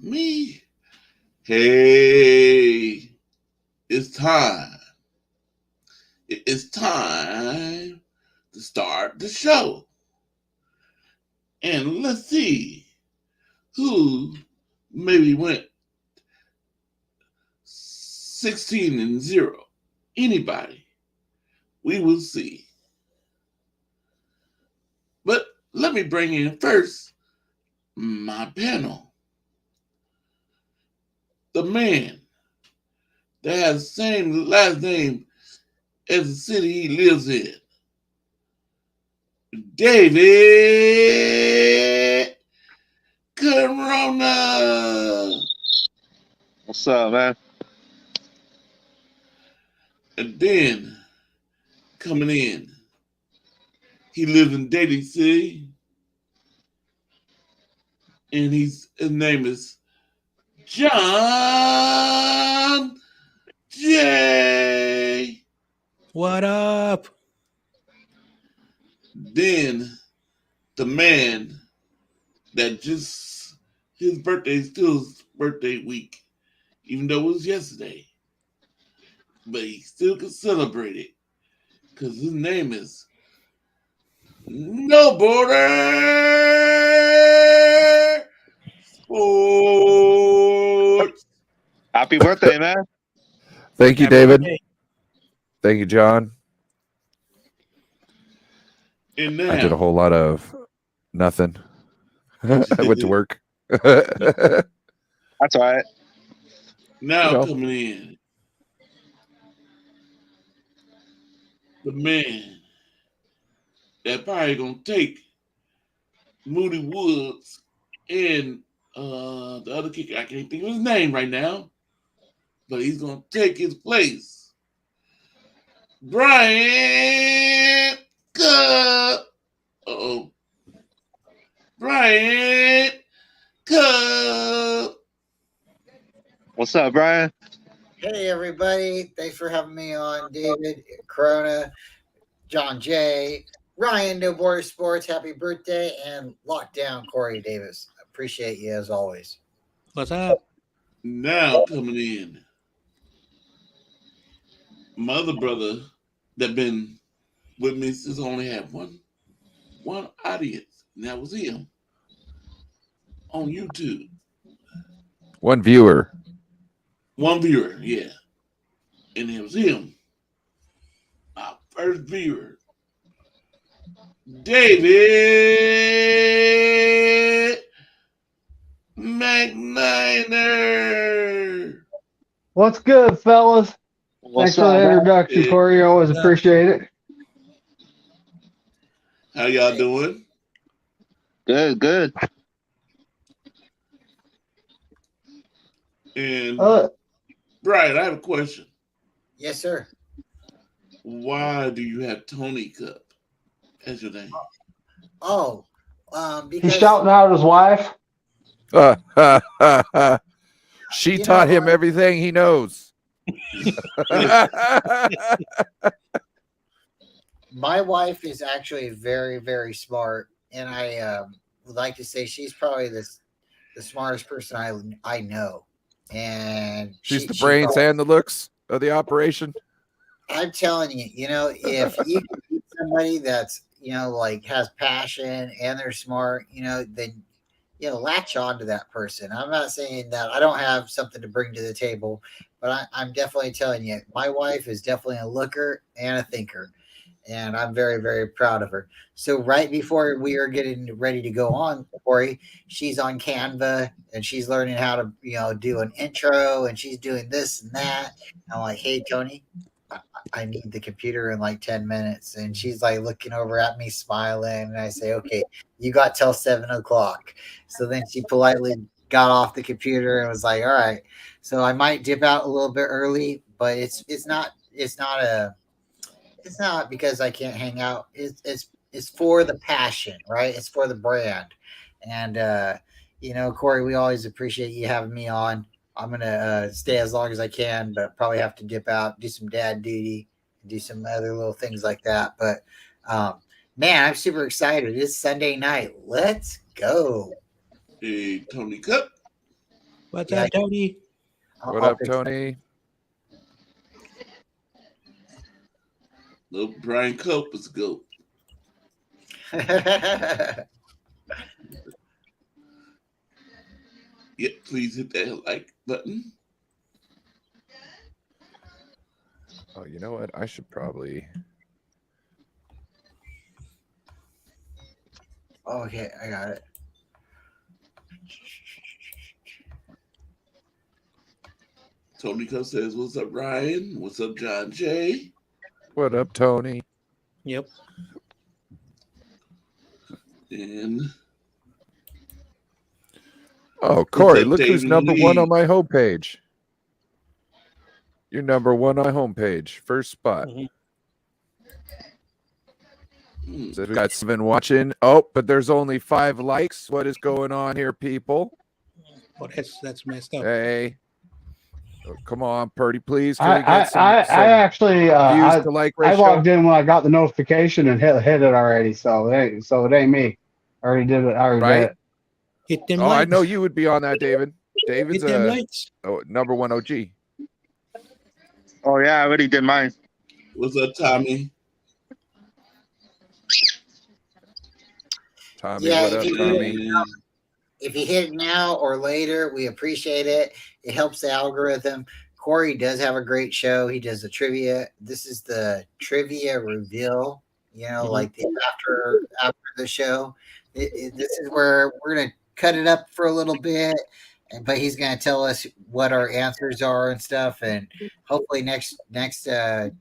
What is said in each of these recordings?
Me? Hey, it's time. It's time to start the show. And let's see who maybe went 16-0. Anybody. We will see. But let me bring in first my panel. The man that has the same last name as the city he lives in. David Corona. What's up, man? And then coming in, he lives in Daly City, and his name is John J. What up? Then the man that just his birthday is still his birthday week, even though it was yesterday. But he still can celebrate it because his name is No Border Sports. Happy birthday, man. Thank you, Happy David. birthday. Thank you, John. And now, I did a whole lot of nothing. I went to work. That's all right. now you know. coming in, the man that probably gonna take Moody Woods and the other kicker. I can't think of his name right now, but he's gonna take his place. Brian Cup. Uh-oh. Brian Cup. What's up, Brian? Hey, everybody. Thanks for having me on. David, Corona, John J., Ryan, No Border Sports. Happy birthday. And lockdown, Corey Davis. Appreciate you as always. What's up? Now coming in, my other brother that been with me since I only had one audience, and that was him on YouTube. One viewer. One viewer, yeah. And it was him. Our first viewer. David McNiner. What's good, fellas? What's Thanks for the up, man? introduction, Hey, Corey. Always What's up? appreciate it. how y'all doing? Good, good. And Uh, Brian, I have a question. Yes, sir. Why do you have Tony Cup as your name? Oh, he's because shouting out his wife. She You taught know, him everything he knows. my wife is actually very, very smart. And I would like to say she's probably the smartest person I know. And She's the she brains probably, and the looks of the operation. I'm telling you, if you can meet somebody that's, like has passion and they're smart, then, latch on to that person. I'm not saying that I don't have something to bring to the table, but I'm definitely telling you, my wife is definitely a looker and a thinker. And I'm very, very proud of her. So right before we are getting ready to go on, Corey, she's on Canva and she's learning how to, do an intro and she's doing this and that. And I'm like, hey, Tony, I need the computer in like 10 minutes. And she's like looking over at me, smiling. And I say, okay, you got till 7 o'clock. So then she politely got off the computer and was like, all right. So I might dip out a little bit early, but it's not because I can't hang out. It's for the passion, right? It's for the brand. And Corey, we always appreciate you having me on. I'm gonna stay as long as I can, but probably have to dip out, do some dad duty, do some other little things like that. But man, I'm super excited. It's Sunday night. Let's go. Hey, Tony Cup. What's Yeah, up, Tony? What up, Tony? Little Brian Cope is goat. Yep, please hit that like button. Oh, you know what? I should probably. Okay, I got it. Tony Co says, "What's up, Ryan? What's up, John J? What up, Tony? Yep. And Oh, Corey, up, look who's David number Lee? one on my homepage. You're number one on my homepage. First spot. So we got 7 watching. Oh, but there's only 5 likes. What is going on here, people? Oh, that's messed up. Hey. Oh, come on, Purdy, please. Can I we get some actually views I to like I ratio? logged in when I got the notification and hit it already. So it ain't me. I already did it. I already did it. Hit them Oh, likes. I know you would be on that, David. David's Hit them likes. number one OG. Oh yeah, I already did mine. What's up, Tommy? Tommy, Yeah, what up, Tommy? If you hit it now or later, we appreciate it. It helps the algorithm. Corey does have a great show. He does the trivia. This is the trivia reveal. You know, like the after the show. This is where we're gonna cut it up for a little bit, but he's gonna tell us what our answers are and stuff. And hopefully next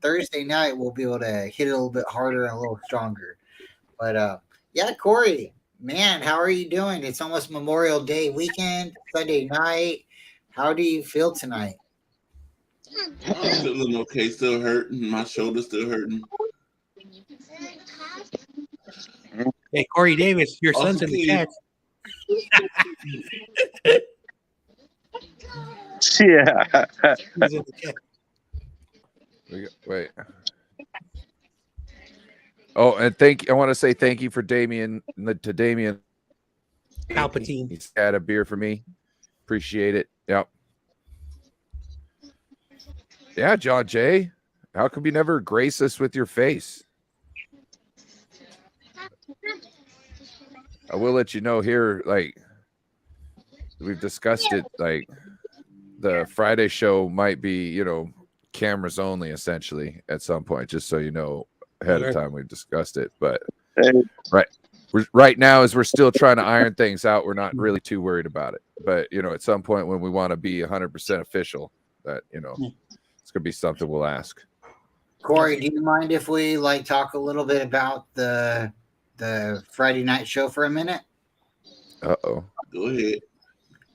Thursday night we'll be able to hit it a little bit harder and a little stronger. But yeah, Corey, man, how are you doing? It's almost Memorial Day weekend, Sunday night. How do you feel tonight? I'm feeling okay. Still hurting. My shoulder's still hurting. Hey, Corey Davis, your son's in the chat. Yeah. He's in the chat. Wait. Oh, and I want to say thank you for Damien. Palpatine. He's had a beer for me. Appreciate it. Yep. Yeah, John Jay. How come you never grace us with your face? I will let you know here, like, we've discussed it, like, the Friday show might be, cameras only, essentially, at some point, just so you know ahead of time we've discussed it. But right now, as we're still trying to iron things out, we're not really too worried about it. But, at some point when we want to be 100% official, that, it's going to be something we'll ask. Corey, do you mind if we talk a little bit about the Friday night show for a minute? Uh-oh. Go ahead.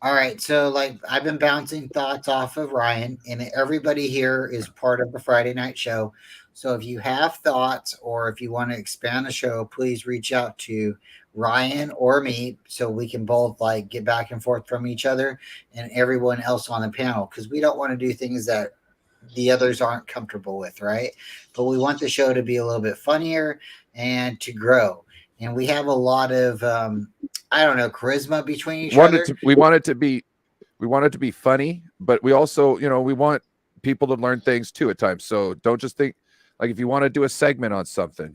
All right. So I've been bouncing thoughts off of Ryan, and everybody here is part of the Friday night show. So if you have thoughts or if you want to expand the show, please reach out to Ryan or me so we can both get back and forth from each other and everyone else on the panel, because we don't want to do things that the others aren't comfortable with, right? But we want the show to be a little bit funnier and to grow. And we have a lot of charisma between each other. We want it to be funny, but we also, we want people to learn things too at times. So don't just think, if you want to do a segment on something,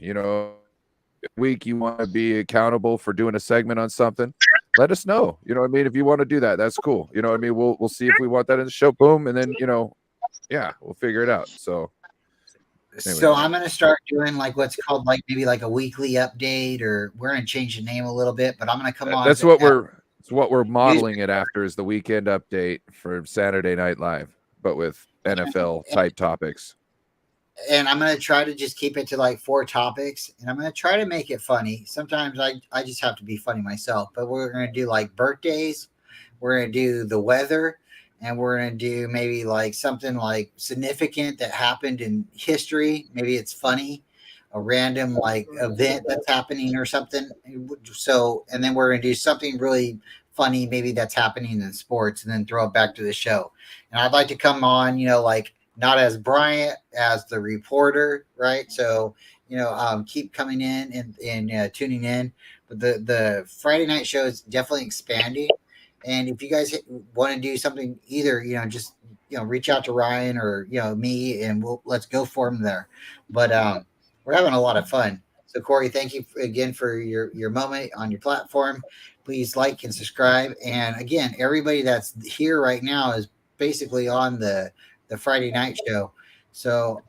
week you want to be accountable for doing a segment on something, let us know. You know what I mean? If you want to do that, that's cool. You know what I mean? We'll see if we want that in the show. Boom, and then yeah, we'll figure it out. So anyway. So I'm going to start doing what's called maybe a weekly update, or we're going to change the name a little bit, but I'm going to come on. That's what we're modeling it after, is the weekend update for Saturday Night Live, but with NFL type topics. And I'm going to try to just keep it to 4 topics, and I'm going to try to make it funny. Sometimes I just have to be funny myself, but we're going to do birthdays. We're going to do the weather. And we're going to do maybe something significant that happened in history. Maybe it's funny, a random event that's happening or something. So, and then we're going to do something really funny, maybe that's happening in sports, and then throw it back to the show. And I'd like to come on, not as Bryant, as the reporter, right? So, keep coming in and tuning in. But the Friday night show is definitely expanding. And if you guys want to do something, either just reach out to Ryan or me, and let's go for them there. But we're having a lot of fun. So Corey, thank you again for your moment on your platform. Please like and subscribe. And again, everybody that's here right now is basically on the Friday night show. So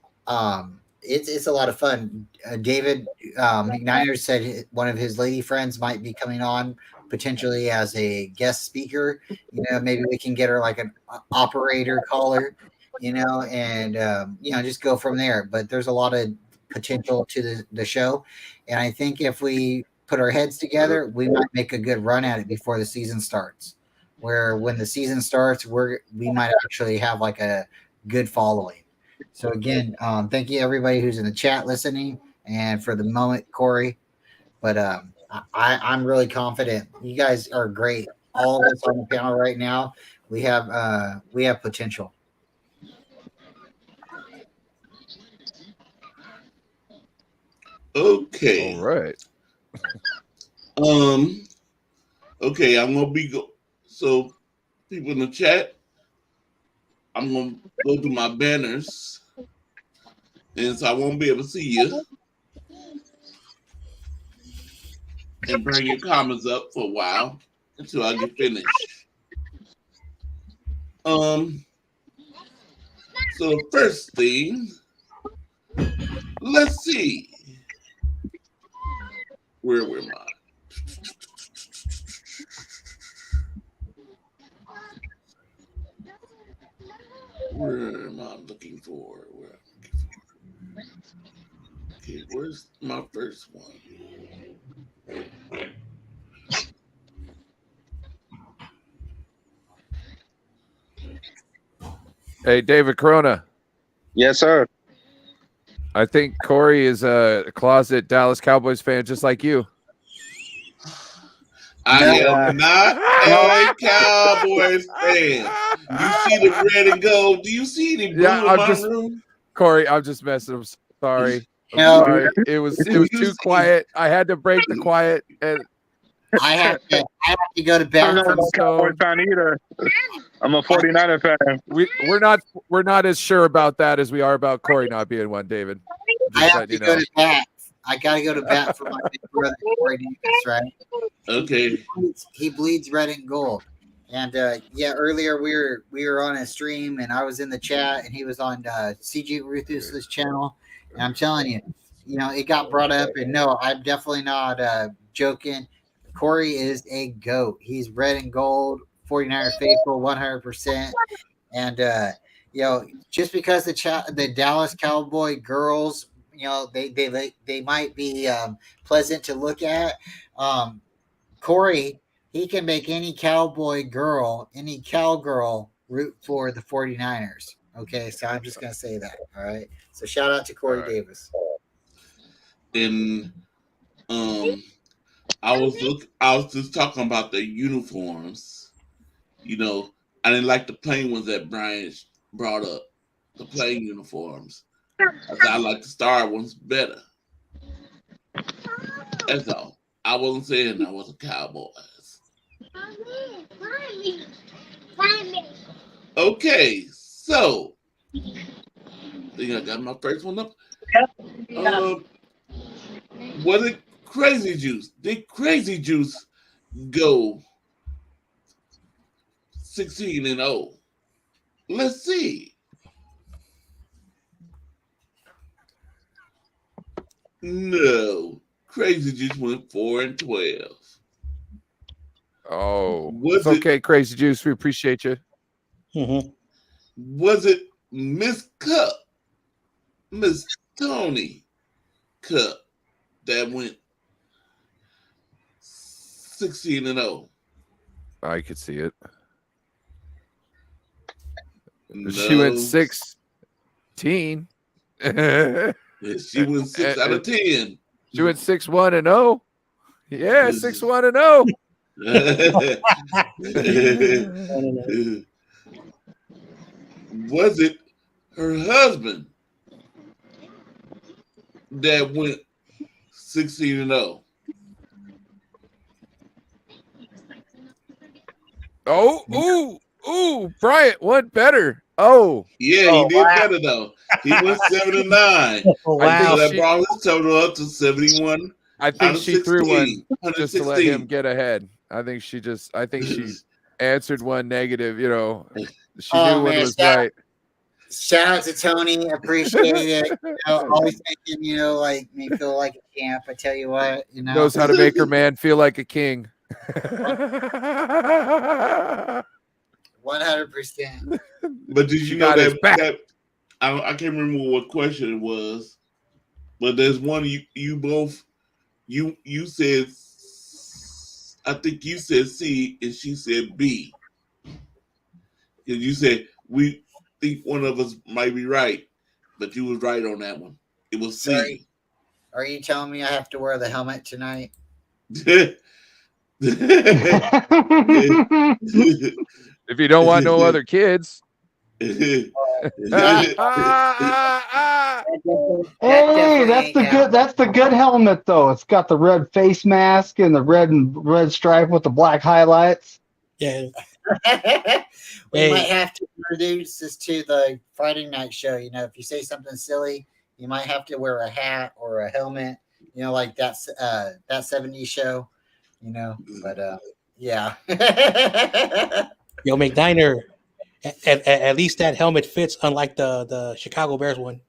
it's a lot of fun. David McNiner said one of his lady friends might be coming on potentially as a guest speaker. Maybe we can get her like an operator caller, and just go from there. But there's a lot of potential to the show, and I think if we put our heads together, we might make a good run at it before the season starts. Where when the season starts, we might actually have like a good following. So again, thank you everybody who's in the chat listening, and for the moment, Corey. But I'm really confident. You guys are great. All of us on the panel right now, we have potential. Okay. All right. Okay, I'm gonna so people in the chat, I'm gonna go through my banners, and so I won't be able to see you. And bring your comments up for a while until I get finished. So the first thing, let's see. Where am I? Where am I looking for? Okay, where's my first one? Hey, David Corona. Yes, sir. I think Corey is a closet Dallas Cowboys fan just like you. I am not a Cowboys fan. You see the red and gold. Do you see any blue in my room? Corey, I'm just messing. I'm sorry. No. Sorry. It was too quiet. I had to break the quiet, and I have to go to bed. I'm not a Cowboys fan either. I'm a 49er fan. We're not as sure about that as we are about Corey not being one, David. I have to go to bat. I gotta go to bat for my big brother Corey Davis, right? Okay. He bleeds red and gold. And earlier we were on a stream, and I was in the chat, and he was on CG Ruthless's channel. And I'm telling you, it got brought up, and no, I'm definitely not joking. Corey is a GOAT. He's red and gold, 49er faithful, 100%. And just because the Dallas Cowboy girls, they might be pleasant to look at. Corey, he can make any cowboy girl, any cowgirl root for the 49ers. Okay, so I'm just gonna say that. All right. So shout out to Corey Davis. And I was just talking about the uniforms. I didn't like the plain ones that Brian brought up. The plain uniforms. I like the star ones better. That's all. I wasn't saying I was a Cowboys. Okay, so I think I got my first one up. Was it Crazy Juice? Did Crazy Juice go 16-0? Let's see. No. Crazy Juice went 4-12. Oh, it's okay, Crazy Juice. We appreciate you. Mm-hmm. Was it Miss Cup, Miss Tony Cup, that went 16-0? I could see it. No. She went 16. She went 6 out of 10. She went 6-1-0. Yeah, 6-1-0. Was it her husband that went 16-0? Oh, ooh, Bryant, one better. Oh, Yeah, he Oh, did wow. better though. He went 7-9. Oh, I think So wow. that brought his total up to 71 I out think of she threw one 16. just to let him 116. get ahead. I think she answered one negative. You know, she Oh knew one man, was right. shout out to Tony. Appreciate it. You know, always making, like me feel like a champ. I tell you what, Knows how to make her man feel like a king. 100%. But did She you know got his back. that I can't remember what question it was, but there's one you both you said, I think you said C and she said B. Because you said we think one of us might be right, but you was right on that one. It was C. Are you telling me I have to wear the helmet tonight? If you don't want no other kids. Hey, That that's definitely the ain't good. That's the good helmet, though. It's got the red face mask and the red stripe with the black highlights. Yeah. We Hey. might have to introduce this to the Friday night show. If you say something silly, you might have to wear a hat or a helmet. Like that 70s show. But yeah. Yo, McDiner. At least that helmet fits, unlike the Chicago Bears one.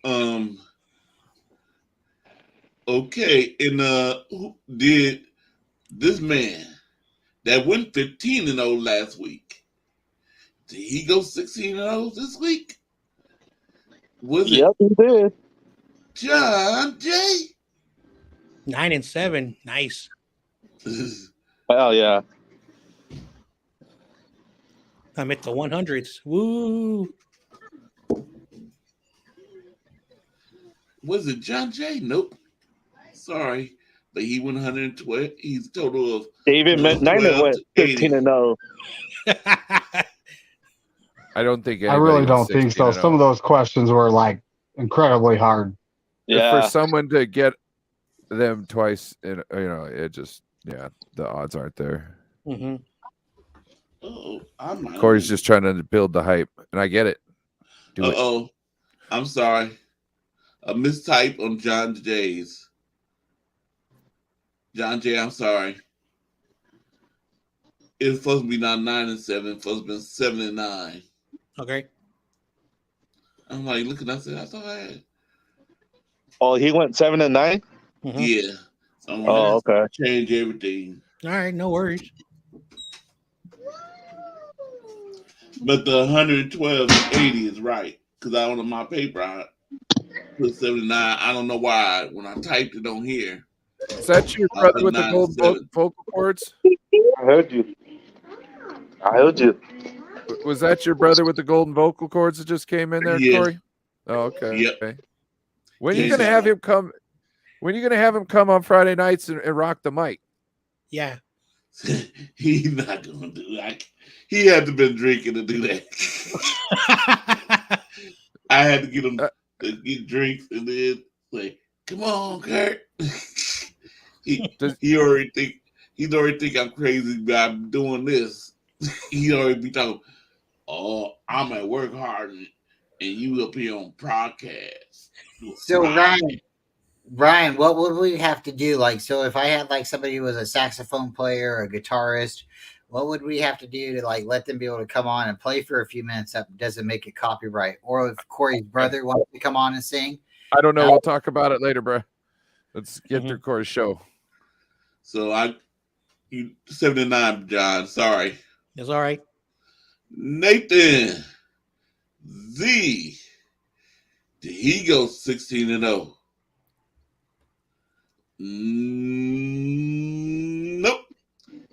um, okay, and who did this man that went 15-0 last week? Did he go 16-0 this week? Was it? Yep, he did. John Jay? 9-7, nice. Hell yeah. I'm at the 100s. Woo! Was it John Jay? Nope. Sorry, but he went 112. He's a total of David McNiner went 15-0. I don't think I really don't think so. Some of those questions were like incredibly hard. Yeah. For someone to get them twice, it just the odds aren't there. Mm-hmm. Oh, Corey's just trying to build the hype, and I get it. I'm sorry. A mistype on John Jay's. John Jay, I'm sorry. It's supposed to be not 9-7. It's supposed to be 7-9. Okay. I'm like looking. I said, I thought I had. Oh, he went 7-9. Mm-hmm. Yeah. So I'm okay. Change everything. All right, no worries. But the 112-80 is right because I on my paper I put 79. I don't know why when I typed it on here. Is that your brother with the gold vocal cords? I heard you. Was that your brother with the golden vocal cords that just came in there, Yeah. Corey? Oh, okay. Yep. Okay. When are you gonna have him come? When are you gonna have him come on Friday nights and rock the mic? Yeah. He's not gonna do that. He had to been drinking to do that. I had to get him to get drinks and then say, "Come on, Kurt." he already think I'm crazy, but I'm doing this. He already be talking. Oh, I'm at work hard and you up here on podcast. So Ryan, what would we have to do? So if I had somebody who was a saxophone player or a guitarist, what would we have to do to let them be able to come on and play for a few minutes that doesn't make it copyright? Or if Corey's brother wants to come on and sing? I don't know. We'll talk about it later, bro. Let's get through Corey's show. So you 79, John. Sorry. It's all right. Nathan Z. Did he go 16-0? Nope.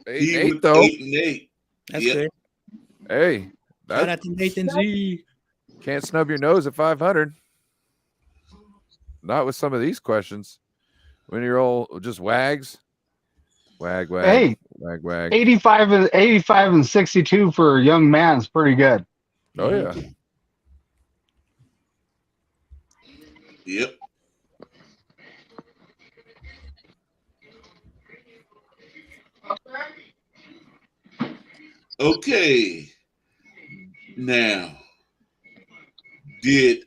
8-8 though. 8-8. That's good. Hey, Shout out to Nathan Z. Can't snub your nose at 500. Not with some of these questions. When you're all just wags. Wag. Hey, wag. 85 and 62 for a young man is pretty good. Oh yeah. Yep. Okay. Now, did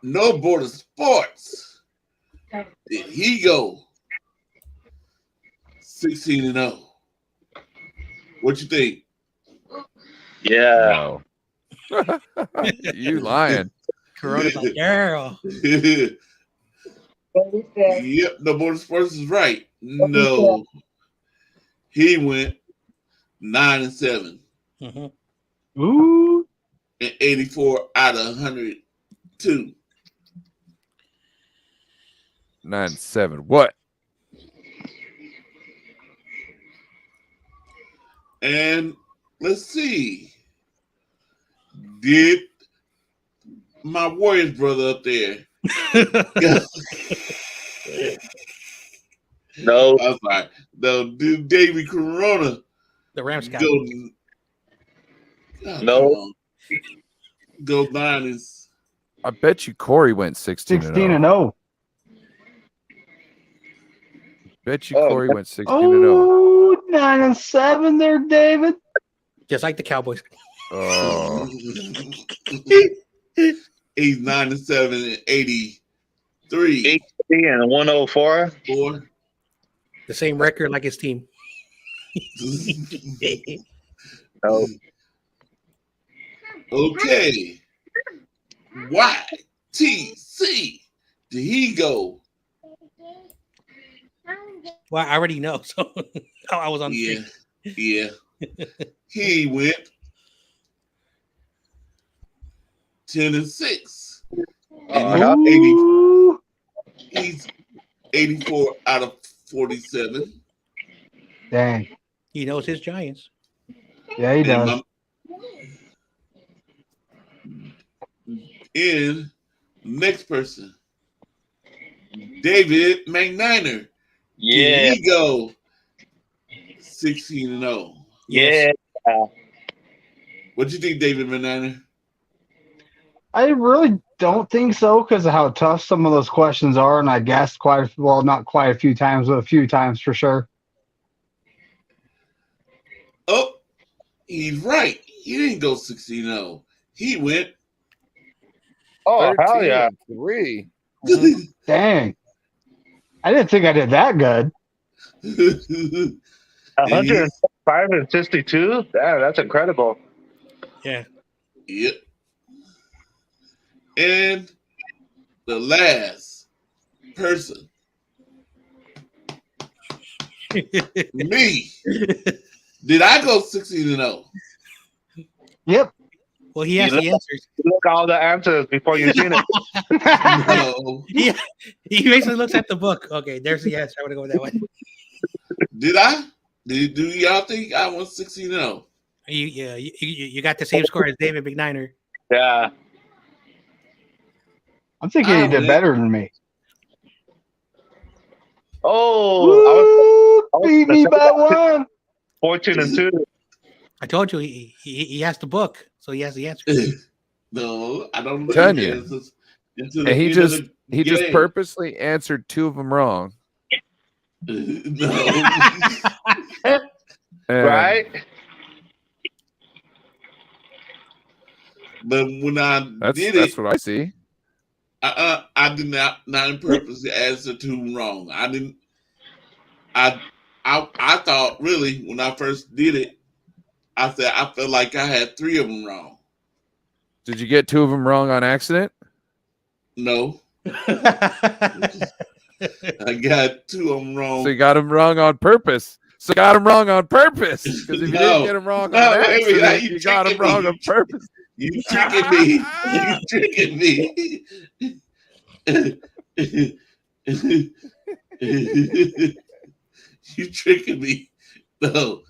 No Border Sports, did he go 16-0? What you think? Yeah. No. You lying. Corona's like, girl. Yep, No Border Sports is right. No, he went 9-7 Mm-hmm. Ooh. and 84 out of 102. 9-7. What? And let's see, did my Warriors brother up there? No. I'm sorry. No, did Davey Corona The Rams guy. go? No. Come on. Go 9 I bet you Corey went 16-0. 16-0. Bet you Oh, Corey went 16-0. Oh, 9-7 there, David. Just like the Cowboys. Oh, He's 9-7 and 83. 80 and 104. 4. The same record like his team. No. Okay. YTC. Did he go? Well, I already know. So I was on the Yeah. street. Yeah. He went 10-6. Oh, Ooh. He's 84 out of 47. Dang. He knows his Giants. Yeah, he does. And next person, David McNiner. yeah. Did he go 16-0? Yeah. What you think, David McNiner? I really don't think so because of how tough some of those questions are, and I guessed not quite a few times, but a few times for sure. Oh, he's right. He didn't go 16-0. He went Oh, hell yeah. 13-3. Dang. I didn't think I did that good. 105 and 62? Damn, that's incredible. Yeah. Yep. And the last person, me. Did I go 16-0? Yep. Well, he has the answers. Look all the answers before you seen it. No. He basically looks at the book. Okay, there's the answer. I'm gonna go with that one. Did I? Do y'all think I went 16-0? You got the same score as David McNiner. Yeah. I'm thinking I you did went- better than me. Oh, Woo! Beat me by one. 14 and 2. I told you he has the book, so he has the answer. No, I don't know. Telling you. And he just game. purposely answered 2 of them wrong. No. And Right? But when I did that's it, what I see. I did not on purpose answer 2 wrong. I didn't. I thought really when I first did it, I said I felt like I had 3 of them wrong. Did you get 2 of them wrong on accident? No, I got 2 of them wrong. So you got them wrong on purpose. Because if you didn't get them wrong on baby, accident, you you got them tricking wrong me. on purpose. You tricking me. You tricking me. You tricking me. No,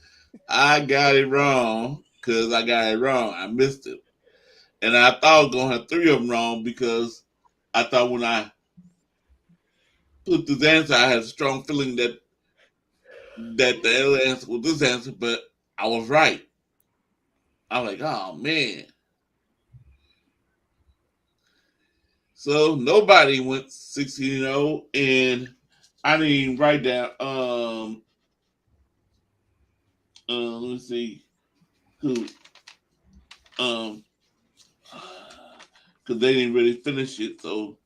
I got it wrong because I got it wrong. I missed it. And I thought I was going to have 3 of them wrong because I thought when I put this answer, I had a strong feeling that the other answer was this answer, but I was right. I was like, oh, man. So nobody went 16-0, and I didn't even write down. Let me see who. Um, because they didn't really finish it, so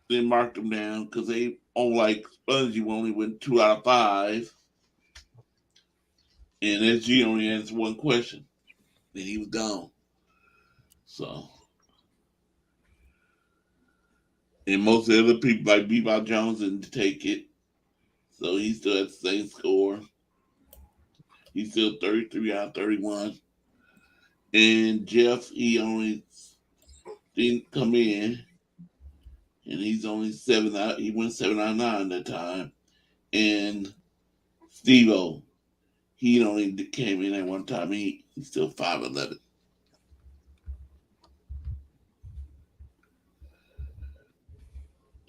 they marked them down because they on like Spongy only went 2 out of 5, and SG only answered one question. Then he was gone. So, and most of the other people like Bebop Jones didn't take it, so he still had the same score. He's still 33 out of 31. And Jeff, he only didn't come in, and he's only 7 out. He went 7 out of 9 that time. And Steve-O, he only came in at one time. He's still 5'11".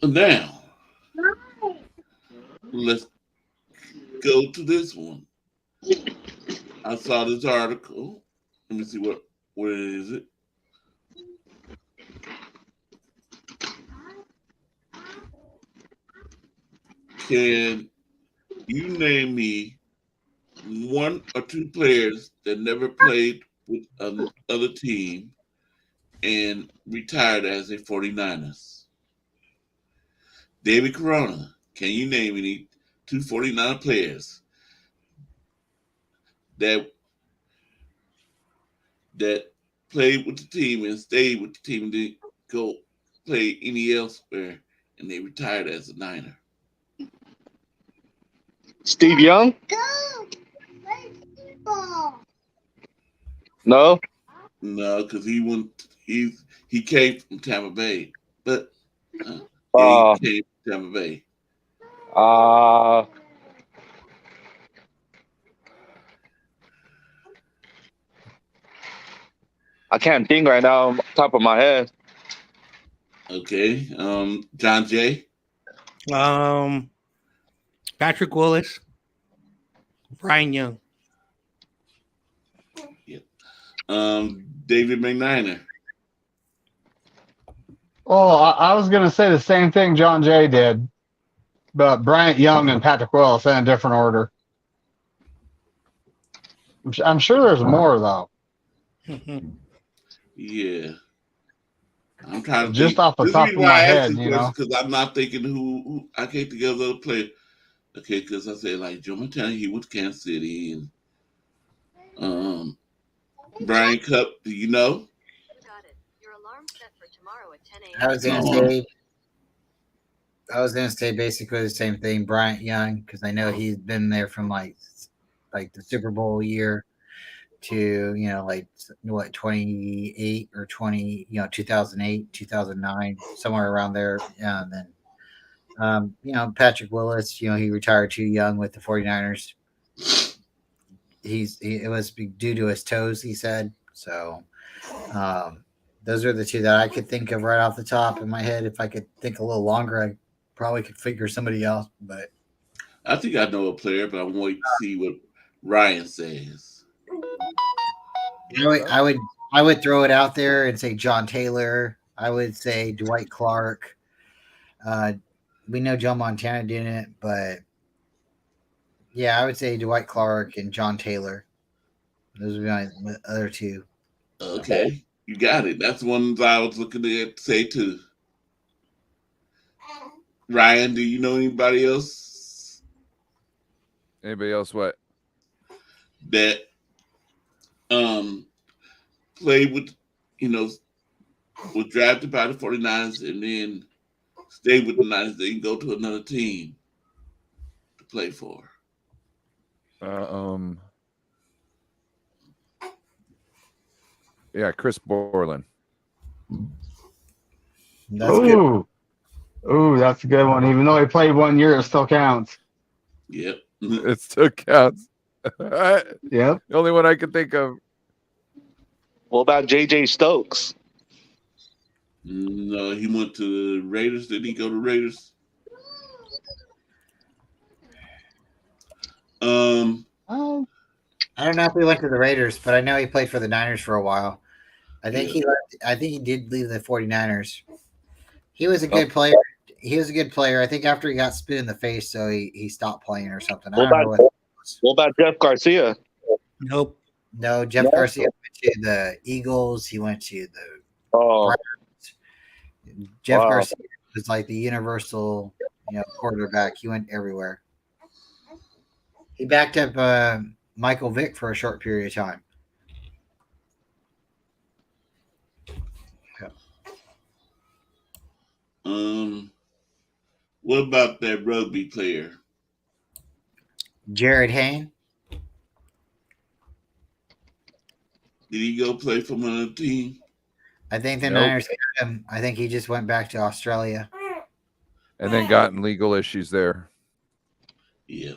Now, let's go to this one. I saw this article. Let me see what is it. Can you name me 1 or 2 players that never played with another team and retired as a 49ers? David Corona, can you name any 2 49er players that played with the team and stayed with the team and didn't go play any elsewhere and they retired as a Niner? Steve Young? No. No, because he came from Tampa Bay, but he came from Tampa Bay. I can't think right now on top of my head. Okay, John Jay. Patrick Willis, Brian Young. Yep. David McNiner. Oh, I was going to say the same thing John Jay did, but Bryant Young and Patrick Willis in a different order. I'm sure there's more, though. Yeah. I'm trying to Just think. off the This top is of why my I asked head, this you question know. because I'm not thinking who I can't think of the other player. Okay, because I said like Joe Montana, he went to Kansas City, and Brian Cup. Do you know? I was gonna say basically the same thing, Bryant Young, because I know he's been there from like the Super Bowl year to like what 28 or 20 2008 2009 somewhere around there. And then Patrick Willis, he retired too young with the 49ers. It was due to his toes, he said. So those are the 2 that I could think of right off the top of my head. If I could think a little longer, I probably could figure somebody else, but I think I know a player, but I'm waiting to see what Ryan says. I would throw it out there and say John Taylor. I would say Dwight Clark. We know Joe Montana didn't, but yeah, I would say Dwight Clark and John Taylor. Those would be my other 2. Okay, you got it. That's one I was looking at to say too. Ryan, do you know anybody else? Anybody else? What? That played with, was drafted by the 49ers and then stayed with the Niners, then go to another team to play for. Yeah, Chris Borland. That's good. Ooh, that's a good one. Even though he played 1 year, it still counts. Yep. It still counts. Yep. The only one I can think of. What about J.J. Stokes? No, he went to the Raiders. Did he go to Raiders? I don't know if he went to the Raiders, but I know he played for the Niners for a while. I think he left. I think he did leave the 49ers. He was a good player. He was a good player. I think after he got spit in the face, so he stopped playing or something. I don't know what. What about Jeff Garcia? Nope. No, Jeff Garcia went to the Eagles. He went to the Oh, Browns. Jeff wow. Garcia was like the universal, quarterback. He went everywhere. He backed up Michael Vick for a short period of time. What about that rugby player? Jared Hayne. Did he go play for another team? I think the Nope. Niners got him. I think he just went back to Australia. And then gotten legal issues there. Yeah.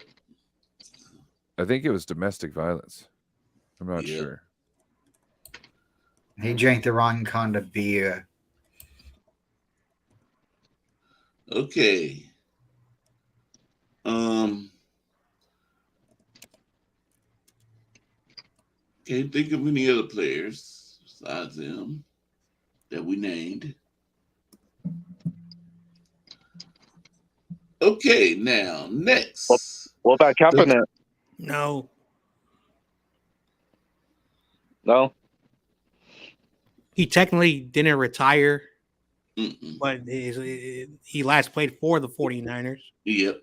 I think it was domestic violence. I'm not Yeah. sure. He drank the wrong kind of beer. Okay. Can't think of any other players besides them that we named. Okay, now next. What about Kaepernick? No. No. He technically didn't retire, Mm-mm. but he last played for the 49ers. Yep.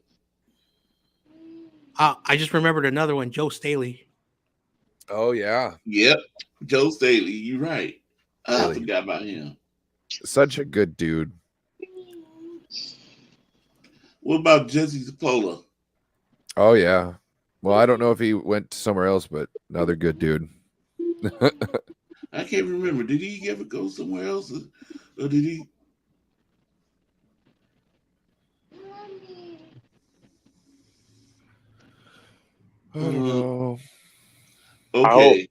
I just remembered another one, Joe Staley. Oh yeah, Yep. Joe Staley, you're right. I Really? forgot about him. such a good dude. What about Jesse Zapola? Oh yeah. Well, I don't know if he went somewhere else, but another good dude. I can't remember. Did he ever go somewhere else? Or did he? Oh, Okay.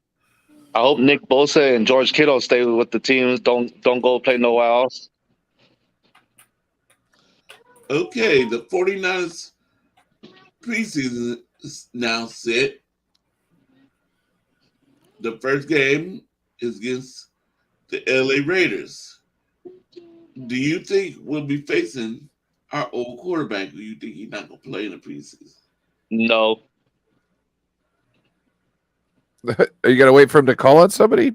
I hope Nick Bosa and George Kittle stay with the teams. Don't go play nowhere else. Okay. The 49ers preseason is now set. The first game is against the LA Raiders. Do you think we'll be facing our old quarterback? Do you think he's not going to play in the preseason? No. are you gonna wait for him to call on somebody?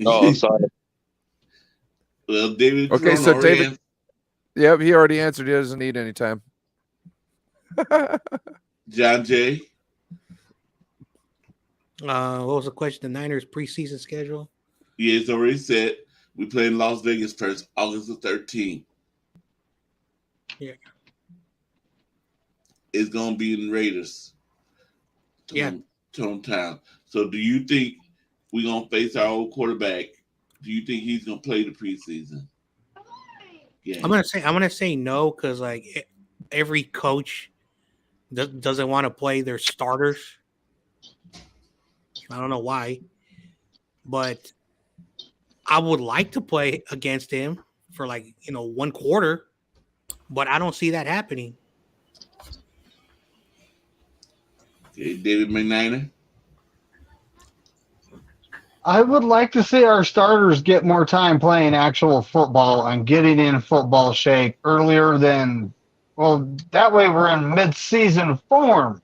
Oh, sorry. Well, David. Okay, Colon so already David- Yep, he already answered. He doesn't need any time. John Jay. What was the question? The Niners preseason schedule? Yeah, it's already set. We play in Las Vegas first, August the 13th. Yeah. It's going to be in Raiders. Yeah. Hometown. So do you think we're going to face our old quarterback? Do you think he's going to play the preseason? Yeah. I'm gonna say no, because like every coach doesn't want to play their starters. I don't know why, but I would like to play against him for like 1 quarter, but I don't see that happening. Okay, David McNiner. I would like to see our starters get more time playing actual football and getting in football shape earlier than, well, that way we're in mid-season form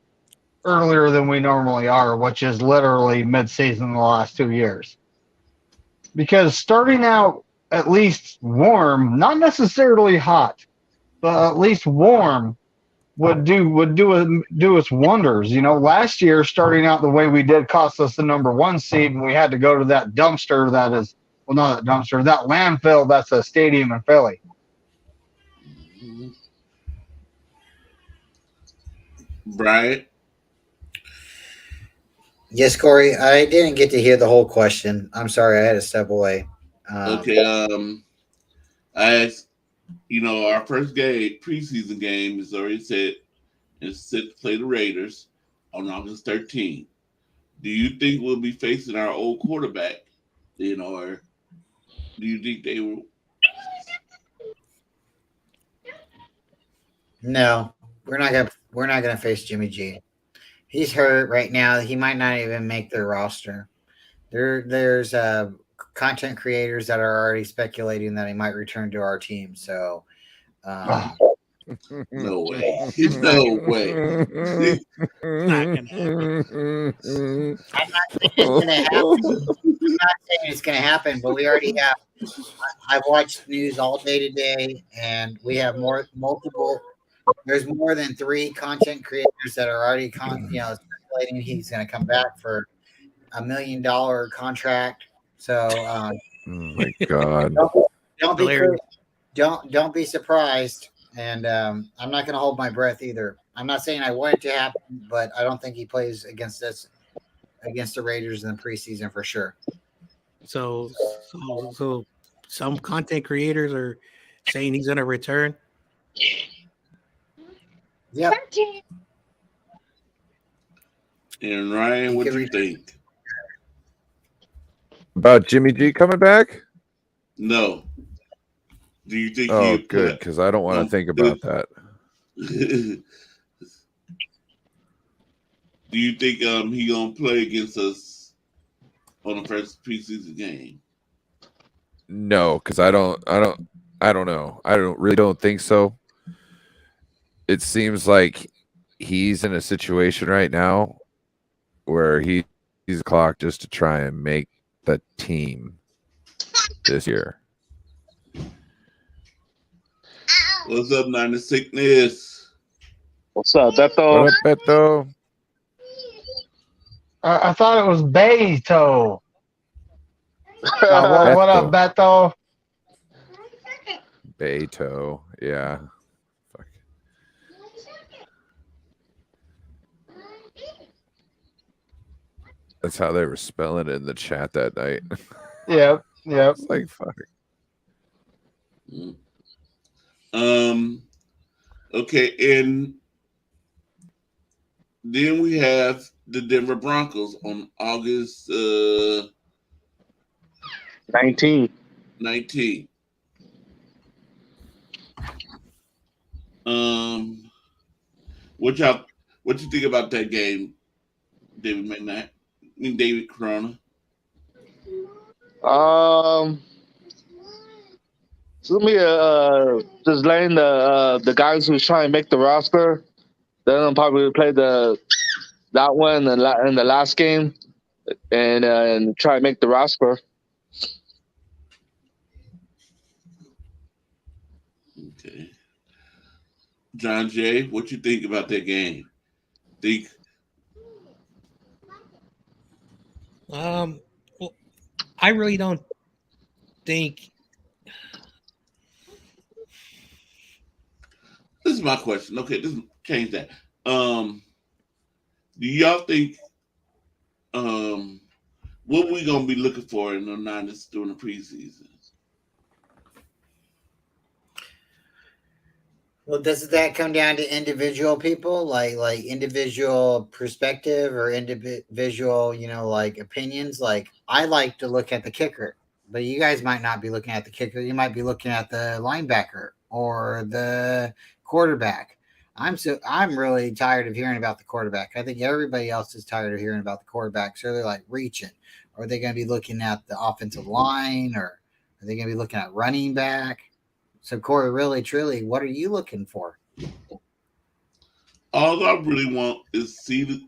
earlier than we normally are, which is literally mid-season the last 2 years. Because starting out at least warm, not necessarily hot, but at least warm would do us wonders. Last year starting out the way we did cost us the number 1 seed, and we had to go to that dumpster that is, well, not that dumpster, that landfill that's a stadium in Philly. Bryant. Yes, Corey. I didn't get to hear the whole question. I'm sorry. I had to step away. Okay. I asked, our first game, preseason game is already set. It's set to play the Raiders on August 13th. Do you think we'll be facing our old quarterback? Or do you think they will? No, we're not gonna face Jimmy G. He's hurt right now. He might not even make their roster. There's content creators that are already speculating that he might return to our team. So, No way. No way. Not gonna happen. I'm not saying it's going to happen. I'm not saying it's going to happen, but we already have. I've watched news all day today, and we have multiple. There's more than 3 content creators that are already speculating he's going to come back for $1 million contract. So Oh my God. don't be Hilarious. don't be surprised, and I'm not going to hold my breath either. I'm not saying I want it to happen, but I don't think he plays against the Raiders in the preseason for sure. So some content creators are saying he's going to return. Yep. And Ryan, what do you think? About Jimmy G coming back? No. Do you think Oh, good, because I don't want to think about that. Do you think he gonna play against us on the first preseason game? No, because I don't know. I really don't think so. It seems like he's in a situation right now where he's clocked just to try and make the team this year. What's up, 96ness? What's up, Beto? What up, Beto? I thought it was Beto. What up, Beto? Beto, yeah. Fuck. That's how they were spelling it in the chat that night. Yep. It's like, fuck. Okay, and then we have the Denver Broncos on August 19. 19th. What you think about that game, David McKnight? I mean David Corona. So let me just letting the guys who's trying to make the roster. They'll probably play that one in the last game, and try to make the roster. Okay. John Jay, what you think about that game? Well, I really don't think. This is my question. Okay, change that. Do y'all think what we gonna be looking for in the Niners during the preseason? Well, does that come down to individual people, like individual perspective or individual, like opinions? Like I like to look at the kicker, but you guys might not be looking at the kicker. You might be looking at the linebacker or the quarterback. I'm really tired of hearing about the quarterback. I think everybody else is tired of hearing about the quarterback. So they're like reaching. Or are they going to be looking at the offensive line, or are they going to be looking at running back? So, Corey, really, truly, what are you looking for? All I really want is see the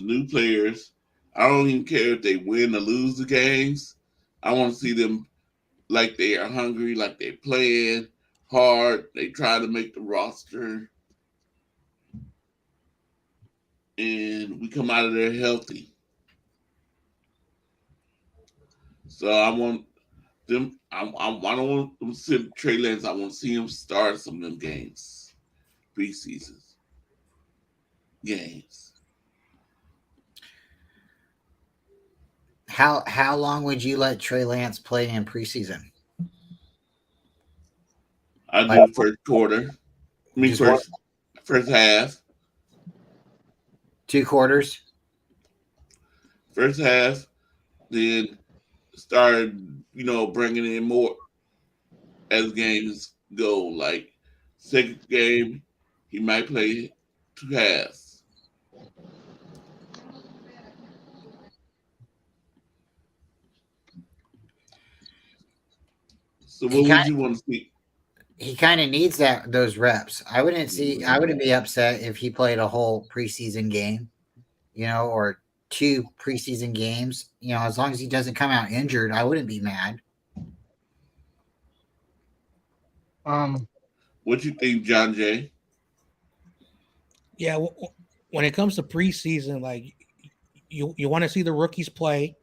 new players. I don't even care if they win or lose the games. I want to see them like they are hungry, like they're playing hard. They try to make the roster. And we come out of there healthy. So I want them. I don't want them to sit Trey Lance. I want to see him start some of them games, preseason games. How long would you let Trey Lance play in preseason? I do first quarter. I mean first half. 2 quarters. First half, then started, bringing in more as games go. Like second game, he might play 2 halves. So what would you want to see? He kind of needs those reps. I wouldn't be upset if he played a whole preseason game, or 2 preseason games. As long as he doesn't come out injured, I wouldn't be mad. What you think, John Jay? Yeah, when it comes to preseason, like you want to see the rookies play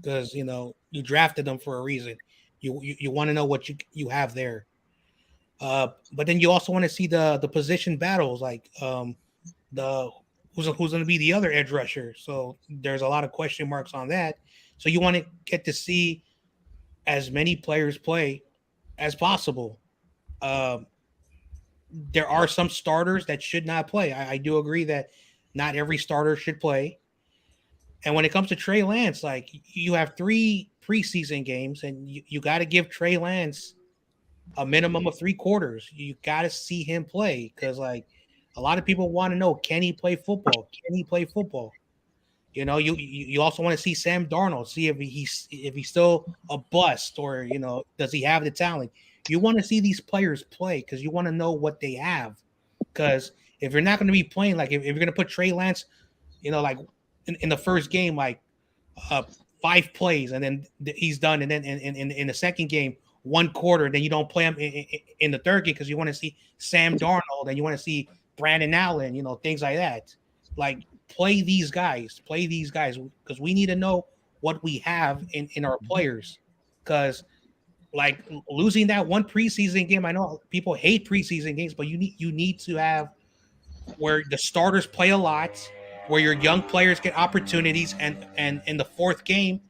because you drafted them for a reason. You want to know what you have there. But then you also want to see the position battles, like the who's going to be the other edge rusher. So there's a lot of question marks on that. So you want to get to see as many players play as possible. There are some starters that should not play. I do agree that not every starter should play. And when it comes to Trey Lance, like you have 3 preseason games, and you got to give Trey Lance a minimum of 3 quarters. You got to see him play because, like, a lot of people want to know, can he play football? Can he play football? You also want to see Sam Darnold, see if he's still a bust or does he have the talent? You want to see these players play because you want to know what they have. Because if you're not going to be playing, like if you're going to put Trey Lance, like in the first game, like 5 plays and then he's done, and then in the second game 1 quarter, and then you don't play him in the third game because you want to see Sam Darnold and you want to see Brandon Allen, things like that. Like play these guys because we need to know what we have in our players. Because like losing that 1 preseason game, I know people hate preseason games, but you need to have where the starters play a lot, where your young players get opportunities, and in the 4th game,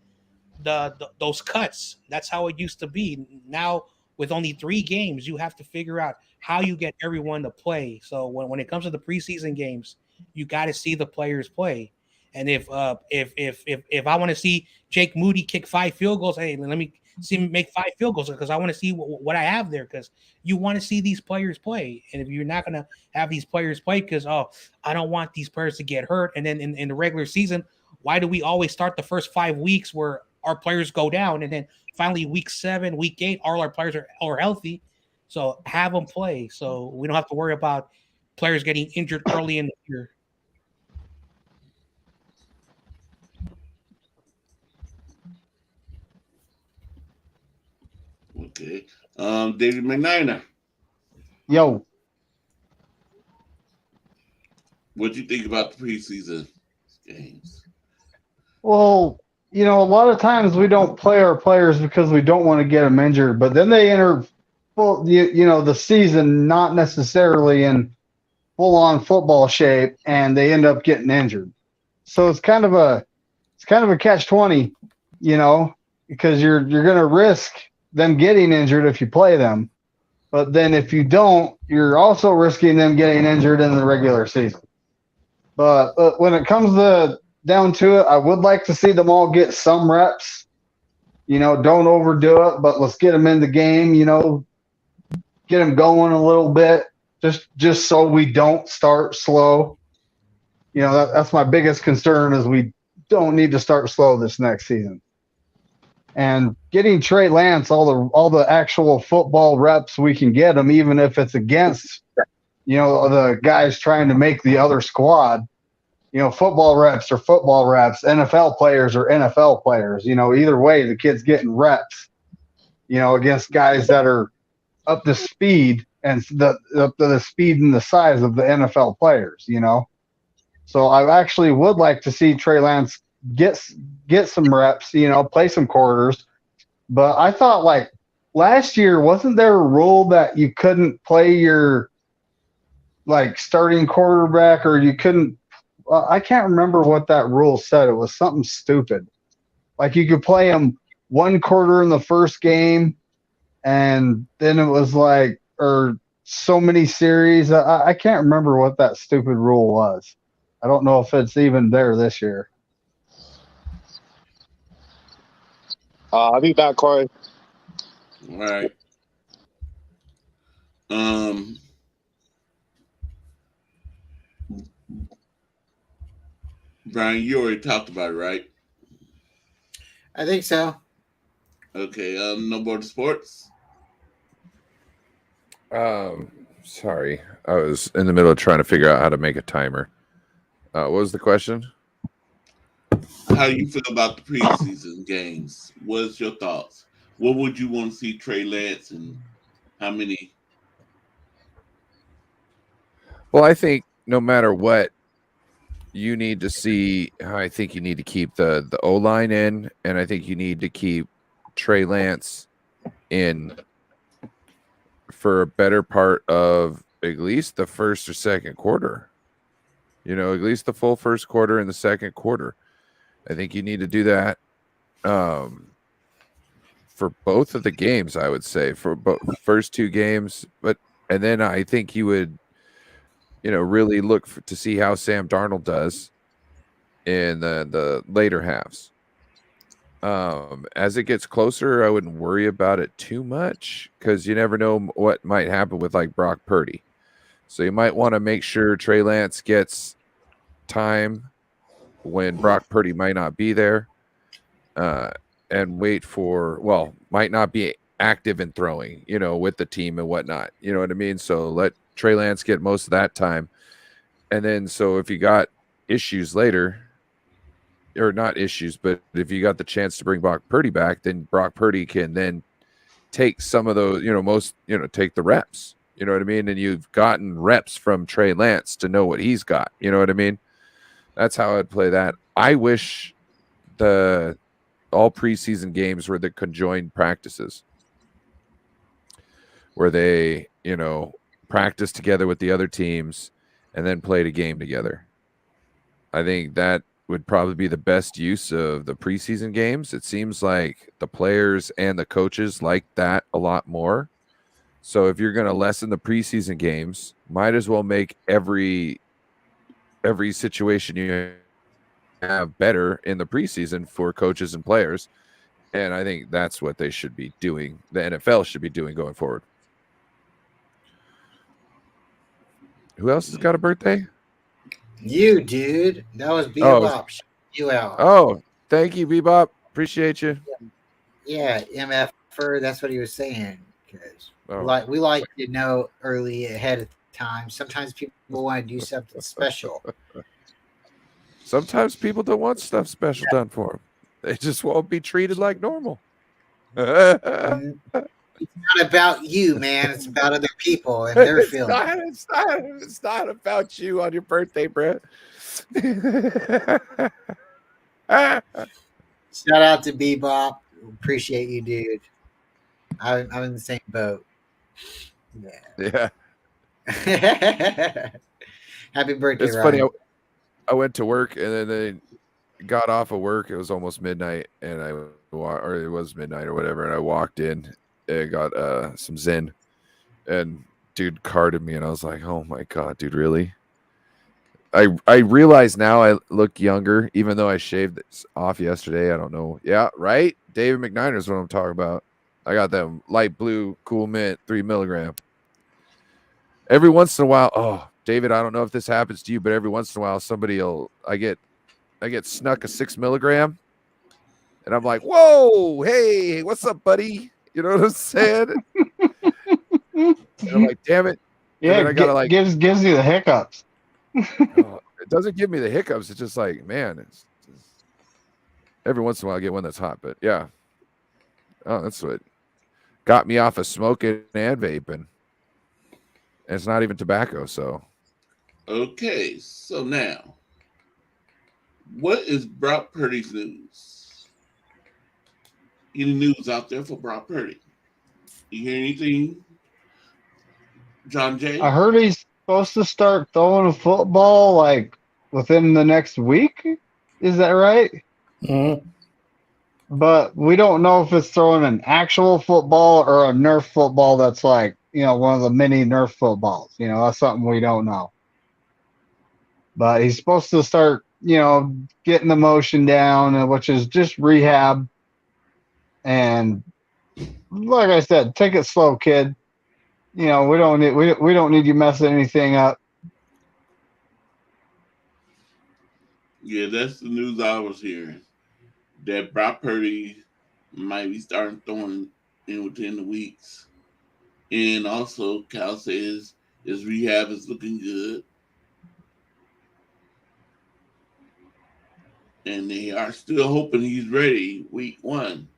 those cuts. That's how it used to be. Now with only 3 games, you have to figure out how you get everyone to play. So when it comes to the preseason games, you got to see the players play. And if I want to see Jake Moody kick 5 field goals, hey, let me see him make 5 field goals because I want to see what I have there, because you want to see these players play. And if you're not going to have these players play because, I don't want these players to get hurt, and then in the regular season, why do we always start the first 5 weeks where our players go down, and then finally week 7, week 8, all our players are healthy? So have them play so we don't have to worry about players getting injured early in the year. Okay. David McNiner. Yo, What do you think about the preseason games? well, a lot of times we don't play our players because we don't want to get them injured, but then they enter the season not necessarily in full-on football shape, and they end up getting injured. So it's kind of a catch-20, because you're going to risk them getting injured if you play them. But then if you don't, you're also risking them getting injured in the regular season. But when it comes down to it, I would like to see them all get some reps. Don't overdo it, but let's get them in the game, get them going a little bit, just so we don't start slow. That's my biggest concern, is we don't need to start slow this next season. And getting Trey Lance all the actual football reps we can get him, even if it's against, the guys trying to make the other squad. Football reps are football reps. NFL players are NFL players. Either way, the kid's getting reps, against guys that are up to speed and up to the speed and the size of the NFL players, So I actually would like to see Trey Lance get some reps, play some quarters. But I thought, like, last year, wasn't there a rule that you couldn't play your, like, starting quarterback, or you couldn't I can't remember what that rule said. It was something stupid. Like you could play him 1 quarter in the first game, and then it was like, or so many series. I can't remember what that stupid rule was. I don't know if it's even there this year. I'll be back, Corey. All right. Brian, you already talked about it, right? I think so. Okay. No more sports. Sorry, I was in the middle of trying to figure out how to make a timer. What was the question? How you feel about the preseason games? What's your thoughts? What would you want to see Trey Lance and how many? Well, I think no matter what, you need to see. I think you need to keep the O line in, and I think you need to keep Trey Lance in for a better part of at least the first or second quarter. You know, at least the full first quarter and the second quarter. I think you need to do that for both of the games. I would say for both first two games, and then I think you would, really look to see how Sam Darnold does in the later halves. As it gets closer, I wouldn't worry about it too much because you never know what might happen with like Brock Purdy. So you might want to make sure Trey Lance gets time when Brock Purdy might not be there, and wait for, might not be active in throwing, with the team and whatnot. You know what I mean? So let Trey Lance get most of that time. And then, so if you got issues later, or not issues, but if you got the chance to bring Brock Purdy back, then Brock Purdy can then take some of those, take the reps. You know what I mean? And you've gotten reps from Trey Lance to know what he's got. You know what I mean? That's how I'd play that. I wish all preseason games were the conjoined practices where they, practice together with the other teams and then played a game together. I think that would probably be the best use of the preseason games. It seems like the players and the coaches like that a lot more. So if you're going to lessen the preseason games, might as well make every situation you have better in the preseason for coaches and players. And I think that's what they should be doing. The NFL should be doing going forward. Who else has got a birthday? You, dude. That was Bebop. You out. Oh, thank you, Bebop. Appreciate you. Yeah, MFer. That's what he was saying. Because we like to know early ahead of time. Sometimes people want to do something special. Sometimes people don't want stuff special done for them. They just won't be treated like normal. It's not about you, man. It's about other people and their feelings. It's not about you on your birthday, Brett. Shout out to Bebop. Appreciate you, dude. I'm in the same boat. Yeah. Happy birthday, It's Ryan. funny. I went to work and then they got off of work. It was almost midnight, and or it was midnight or whatever. And I walked in and got some Zen, and dude carded me, and I was like, "Oh my god, dude, really?" I realize now I look younger, even though I shaved this off yesterday. I don't know. Yeah, right. David McNiner is what I'm talking about. I got that light blue Cool Mint 3 milligram. Every once in a while, oh, David, I don't know if this happens to you, but every once in a while, I get snuck a 6 milligram, and I'm like, whoa, hey, what's up, buddy? You know what I'm saying? And I'm like, damn it. Yeah, I gotta gives you the hiccups. It doesn't give me the hiccups. It's just like, man, it's every once in a while I get one that's hot, but yeah. Oh, that's what got me off of smoking and vaping. And it's not even tobacco, so. Okay, so now, what is Brock Purdy's news? Any news out there for Brock Purdy? You hear anything, John Jay? I heard he's supposed to start throwing a football like within the next week. Is that right? Mm-hmm. But we don't know if it's throwing an actual football or a Nerf football that's like, one of the mini Nerf footballs. That's something we don't know. But he's supposed to start, getting the motion down, which is just rehab. And like I said, take it slow, kid. We don't need you messing anything up. Yeah, that's the news I was hearing. That Brock Purdy might be starting throwing in within the weeks And also, Cal says his rehab is looking good. And they are still hoping he's ready week 1.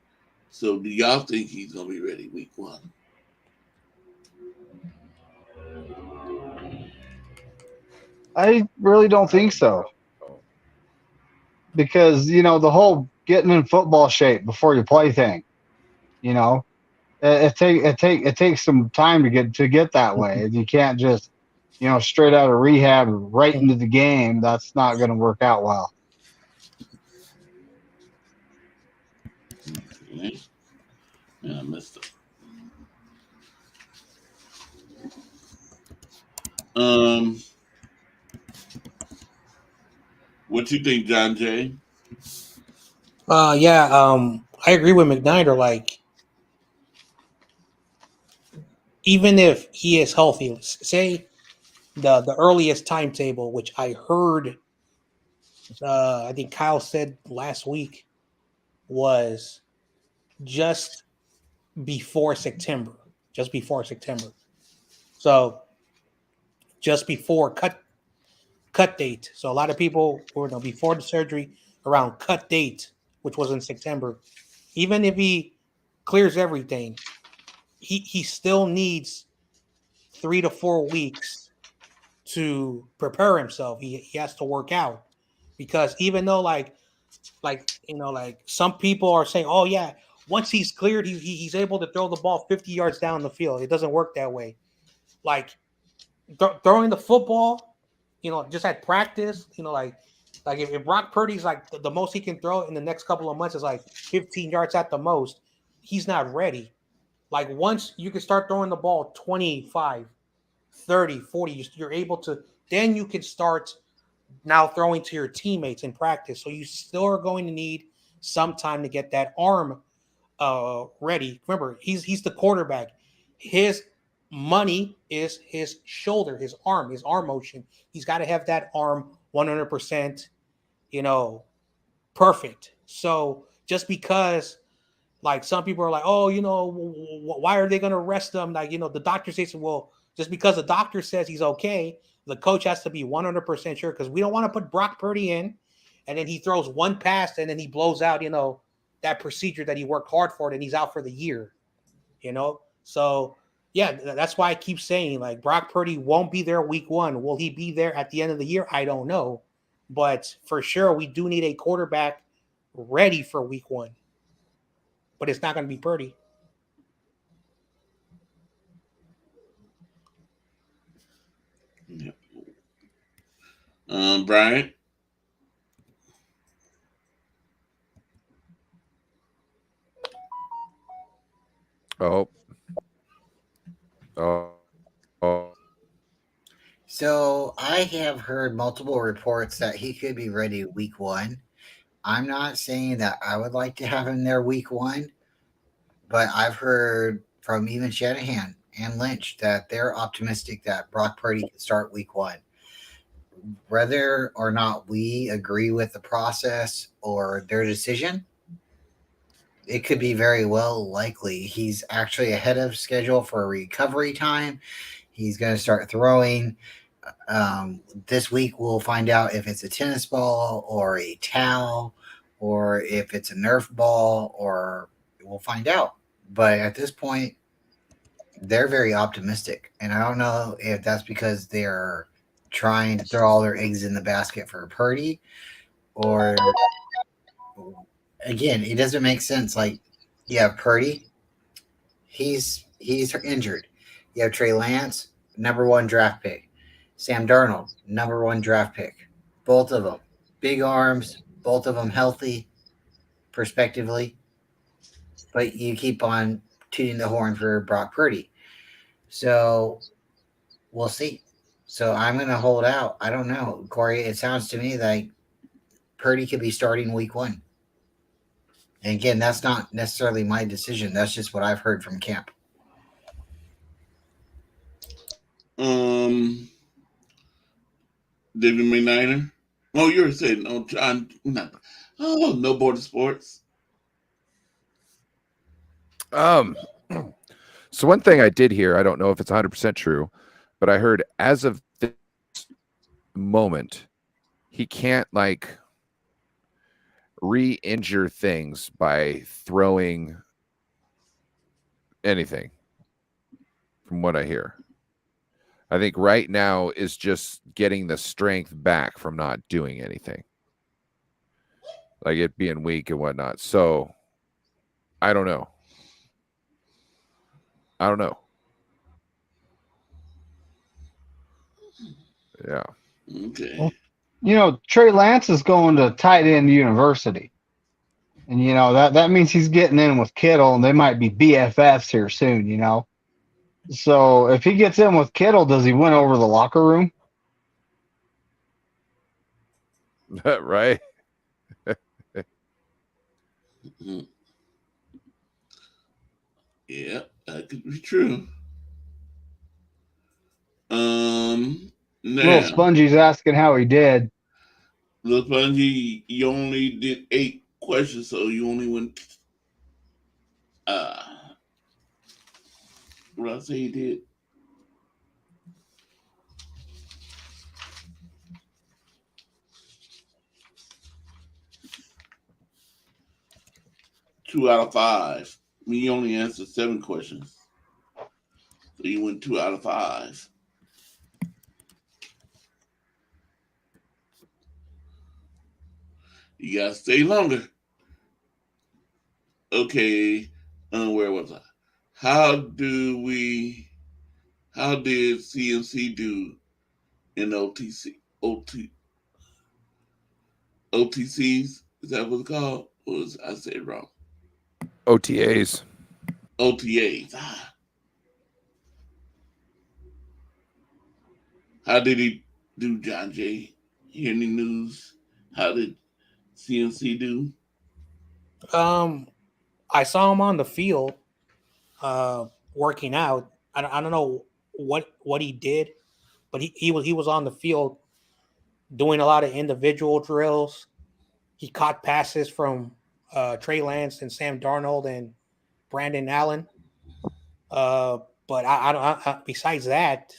So do y'all think he's going to be ready week 1? I really don't think so. Because, the whole getting in football shape before you play thing, you know, it takes some time to get that way. You can't just, straight out of rehab right into the game. That's not going to work out well. Okay. Yeah, I missed it. What you think, John Jay? I agree with McNider. Like, even if he is healthy, say the earliest timetable, which I heard, I think Kyle said last week, was just before September. Just before September. So just before cut date. So a lot of people were before the surgery around cut date, which was in September. Even if he clears everything, he still needs 3 to 4 weeks to prepare himself. He has to work out, because even though like some people are saying, oh yeah, once he's cleared, he's able to throw the ball 50 yards down the field. It doesn't work that way. Like throwing the football, just at practice, like if Brock Purdy's like the most he can throw in the next couple of months is like 15 yards at the most, he's not ready. Like once you can start throwing the ball 25, 30, 40, you're able to, then you can start now throwing to your teammates in practice. So you still are going to need some time to get that arm ready. Remember, he's the quarterback. His money is his shoulder, his arm motion. He's got to have that arm 100%, perfect. So just because like some people are like, oh, why are they going to rest him? Like, the doctor says, well, just because the doctor says he's okay, the coach has to be 100% sure, because we don't want to put Brock Purdy in and then he throws one pass and then he blows out, that procedure that he worked hard for, and he's out for the year, So, yeah, that's why I keep saying, like, Brock Purdy won't be there week 1. Will he be there at the end of the year? I don't know. But for sure, we do need a quarterback ready for week 1. But it's not going to be Purdy. Yeah. Brian? Oh. So I have heard multiple reports that he could be ready week 1. I'm not saying that I would like to have him there week 1, but I've heard from even Shanahan and Lynch that they're optimistic that Brock Purdy can start week 1. Whether or not we agree with the process or their decision, it could be very well likely he's actually ahead of schedule for recovery time. He's going to start throwing. This week we'll find out if it's a tennis ball or a towel or if it's a Nerf ball, or we'll find out. But at this point, they're very optimistic. And I don't know if that's because they're trying to throw all their eggs in the basket for Purdy, or again, it doesn't make sense. Like, you have Purdy, he's injured. You have Trey Lance, number 1 draft pick. Sam Darnold, number 1 draft pick. Both of them big arms, both of them healthy, prospectively. But you keep on tooting the horn for Brock Purdy. So we'll see. So I'm going to hold out. I don't know, Corey. It sounds to me like Purdy could be starting week 1. And again, that's not necessarily my decision. That's just what I've heard from camp. David McNider? Oh, you're saying, oh, John, no border sports. So one thing I did hear, I don't know if it's 100% true, but I heard as of this moment, he can't like re-injure things by throwing anything, from what I hear. I think right now is just getting the strength back from not doing anything, like it being weak and whatnot. So I don't know. Yeah. Okay. Trey Lance is going to tight end university. And, that means he's getting in with Kittle, and they might be BFFs here soon. So if he gets in with Kittle, does he win over the locker room? Right. Mhm. Yeah, that could be true. Little Now, Spongy's asking how he did. Lil Spongy, you only did 8 questions, so you only went. What did I say you did? Two out of 5. I mean, you only answered 7 questions, so you went 2 out of 5. You gotta stay longer. Okay, where was I? How did CMC do in OTCs? Is that what it's called? Or I said it wrong? OTAs. OTAs. How did he do, John Jay? Hear any news? How did CMC do? I saw him on the field, working out. I don't know what he did, but he was on the field doing a lot of individual drills. He caught passes from Trey Lance and Sam Darnold and Brandon Allen. But I don't. Besides that,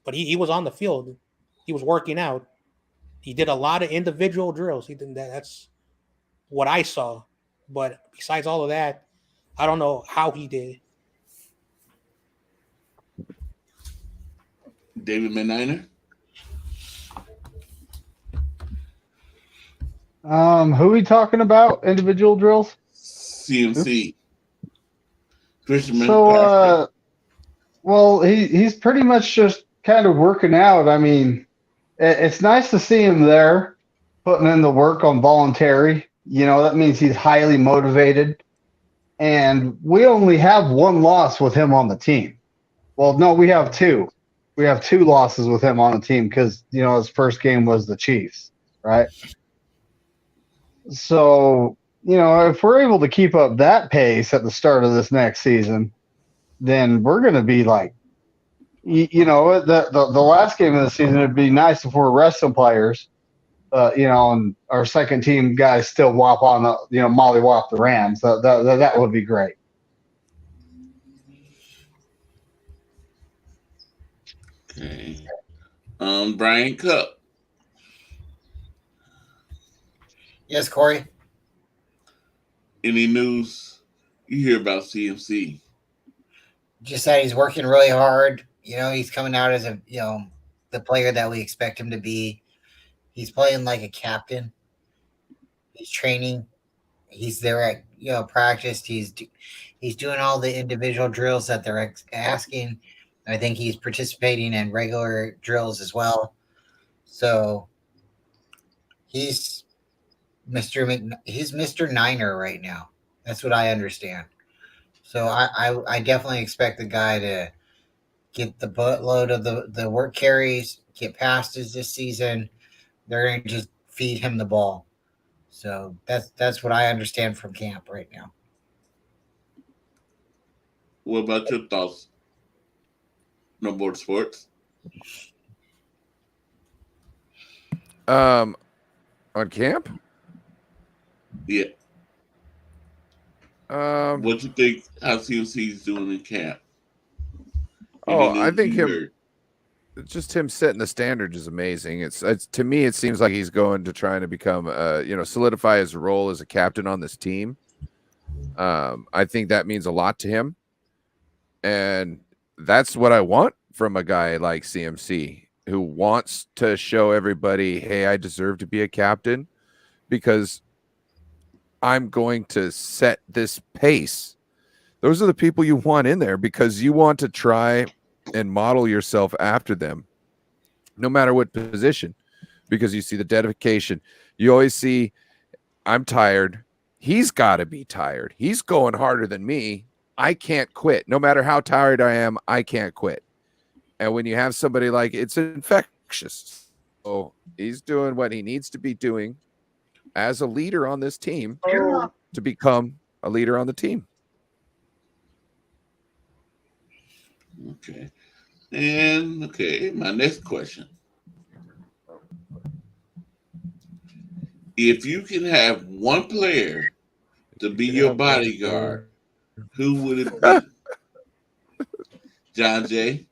but he was on the field. He was working out. He did a lot of individual drills. He did that. That's what I saw. But besides all of that, I don't know how he did. David Meniner? Who are we talking about? Individual drills? CMC. Christian McCaffrey. So, well, he's pretty much just kind of working out. I mean, it's nice to see him there, putting in the work on voluntary. That means he's highly motivated. And we only have one loss with him on the team. Well, no, we have two. We have 2 losses with him on the team because, his first game was the Chiefs, right? So, if we're able to keep up that pace at the start of this next season, then we're going to be like, the last game of the season, it'd be nice if we're resting players, and our second team guys still whop on the, mollywop the Rams. That would be great. Okay. Brian Cup. Yes, Corey. Any news you hear about CMC? Just that he's working really hard. He's coming out as the player that we expect him to be. He's playing like a captain. He's training. He's there at practice. He's doing all the individual drills that they're asking. I think he's participating in regular drills as well. So he's Mr. Niner right now. That's what I understand. So I definitely expect the guy to get the buttload of the work carries, get passes this season. They're going to just feed him the ball. So that's what I understand from camp right now. What about your thoughts? No board sports. On camp? Yeah. What you think? How CMC is doing in camp? I think just him setting the standard is amazing. It's to me, it seems like he's going to trying to become, solidify his role as a captain on this team. I think that means a lot to him, and that's what I want from a guy like CMC who wants to show everybody, hey, I deserve to be a captain because I'm going to set this pace. Those are the people you want in there because you want to try and model yourself after them, no matter what position, because you see the dedication. You always see, I'm tired. He's got to be tired. He's going harder than me. I can't quit. No matter how tired I am, I can't quit. And when you have somebody like, it's infectious. So he's doing what he needs to be doing as a leader on this team to become a leader on the team. Okay. And my next question. If you can have one player to be your bodyguard, who would it be? John Jay?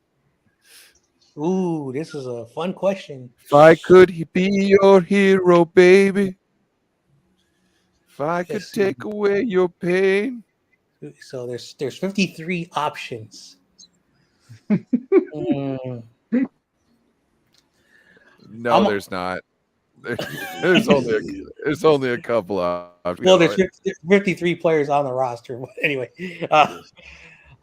Ooh, this is a fun question. If I could be your hero, baby. If I could take away your pain. So there's 53 options. No, there's not. There's only a couple of options. Well, there's 53 players on the roster. But anyway,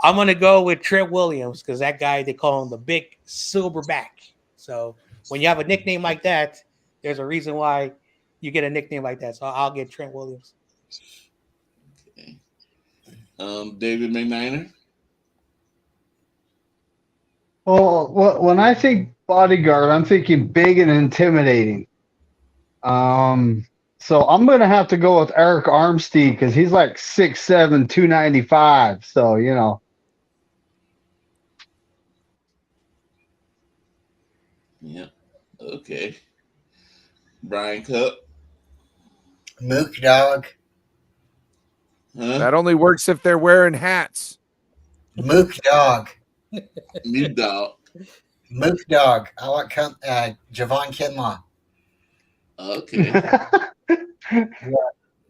I'm going to go with Trent Williams because that guy, they call him the big silverback. So when you have a nickname like that, there's a reason why you get a nickname like that. So I'll get Trent Williams. Okay. David McNiner? Well, when I think bodyguard, I'm thinking big and intimidating. So I'm going to have to go with Eric Armstead because he's like 6'7", 295. So, Yeah. Okay. Brian Cup? Mook Dog. Huh? That only works if they're wearing hats. Mook Dog. Mook Dog. Mook Dog. I want Javon Kinlaw. Okay.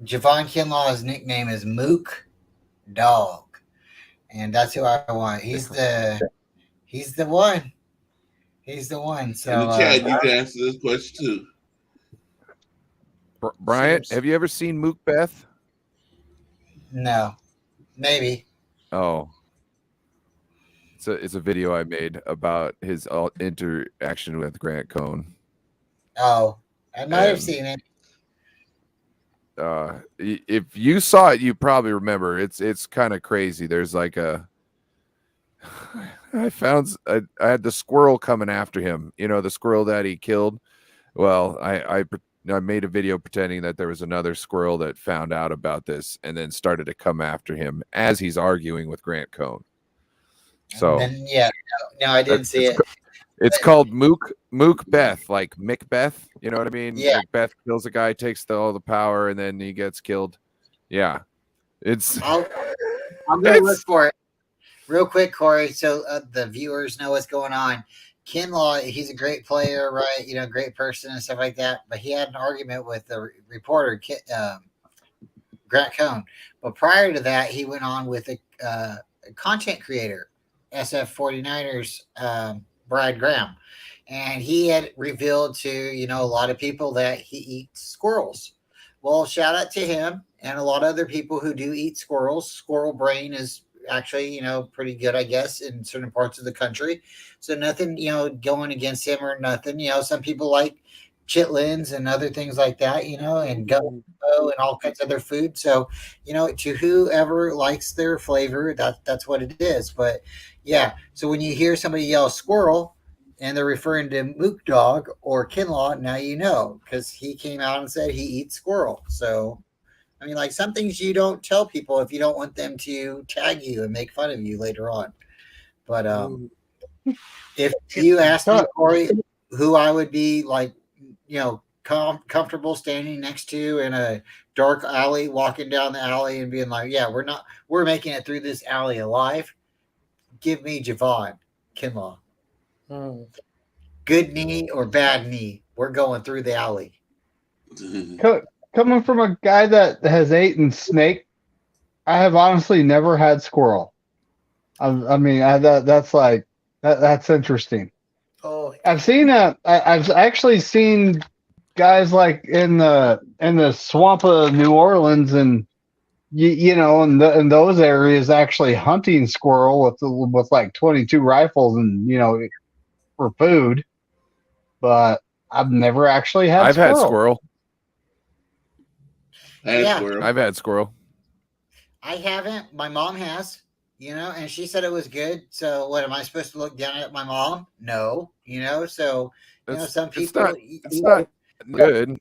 Javon Kinlaw's nickname is Mook Dog, and that's who I want. He's the one. He's the one. So in the chat, you can answer this question too. Bryant, have you ever seen Mook Beth? No, maybe. Oh, it's a video I made about his interaction with Grant Cohn. Oh, I might have seen it. If you saw it, you probably remember. It's kind of crazy. There's like I had the squirrel coming after him. The squirrel that he killed. Well, I made a video pretending that there was another squirrel that found out about this and then started to come after him as he's arguing with Grant Cohn. So no, I didn't see it. It's called Mook Beth, like Macbeth. You know what I mean? Yeah. Macbeth kills a guy, takes all the power, and then he gets killed. Yeah, I'm gonna look for it real quick, Corey, so the viewers know what's going on. Kinlaw, he's a great player, right? Great person and stuff like that. But he had an argument with the reporter, Grant Cohn. But prior to that, he went on with a content creator, SF 49ers. Brad Graham, and he had revealed to a lot of people that he eats squirrels. Well, shout out to him and a lot of other people who do eat squirrels. Squirrel brain is actually pretty good, I guess, in certain parts of the country. So nothing going against him or nothing. Some people like chitlins and other things like that, and gumbo and all kinds of other food. So to whoever likes their flavor, that's what it is. But yeah, so when you hear somebody yell squirrel and they're referring to Mook Dog or Kinlaw, now you know, because he came out and said he eats squirrel. So, I mean, like some things you don't tell people if you don't want them to tag you and make fun of you later on. But if you ask me, Corey, who I would be like, comfortable standing next to in a dark alley, walking down the alley and being like, yeah, we're making it through this alley alive. Give me Javon, Kinlaw. Mm. Good knee or bad knee, we're going through the alley. Coming from a guy that has eaten snake, I have honestly never had squirrel. That's like that's interesting. Oh, I've actually seen guys like in the swamp of New Orleans and in those areas actually hunting squirrel with like 22 rifles and for food, but I've never actually had I've had squirrel. squirrel. Yeah. I've had squirrel. I haven't. My mom has, and she said it was good. So what am I supposed to look down at my mom? No, so some people It's not good.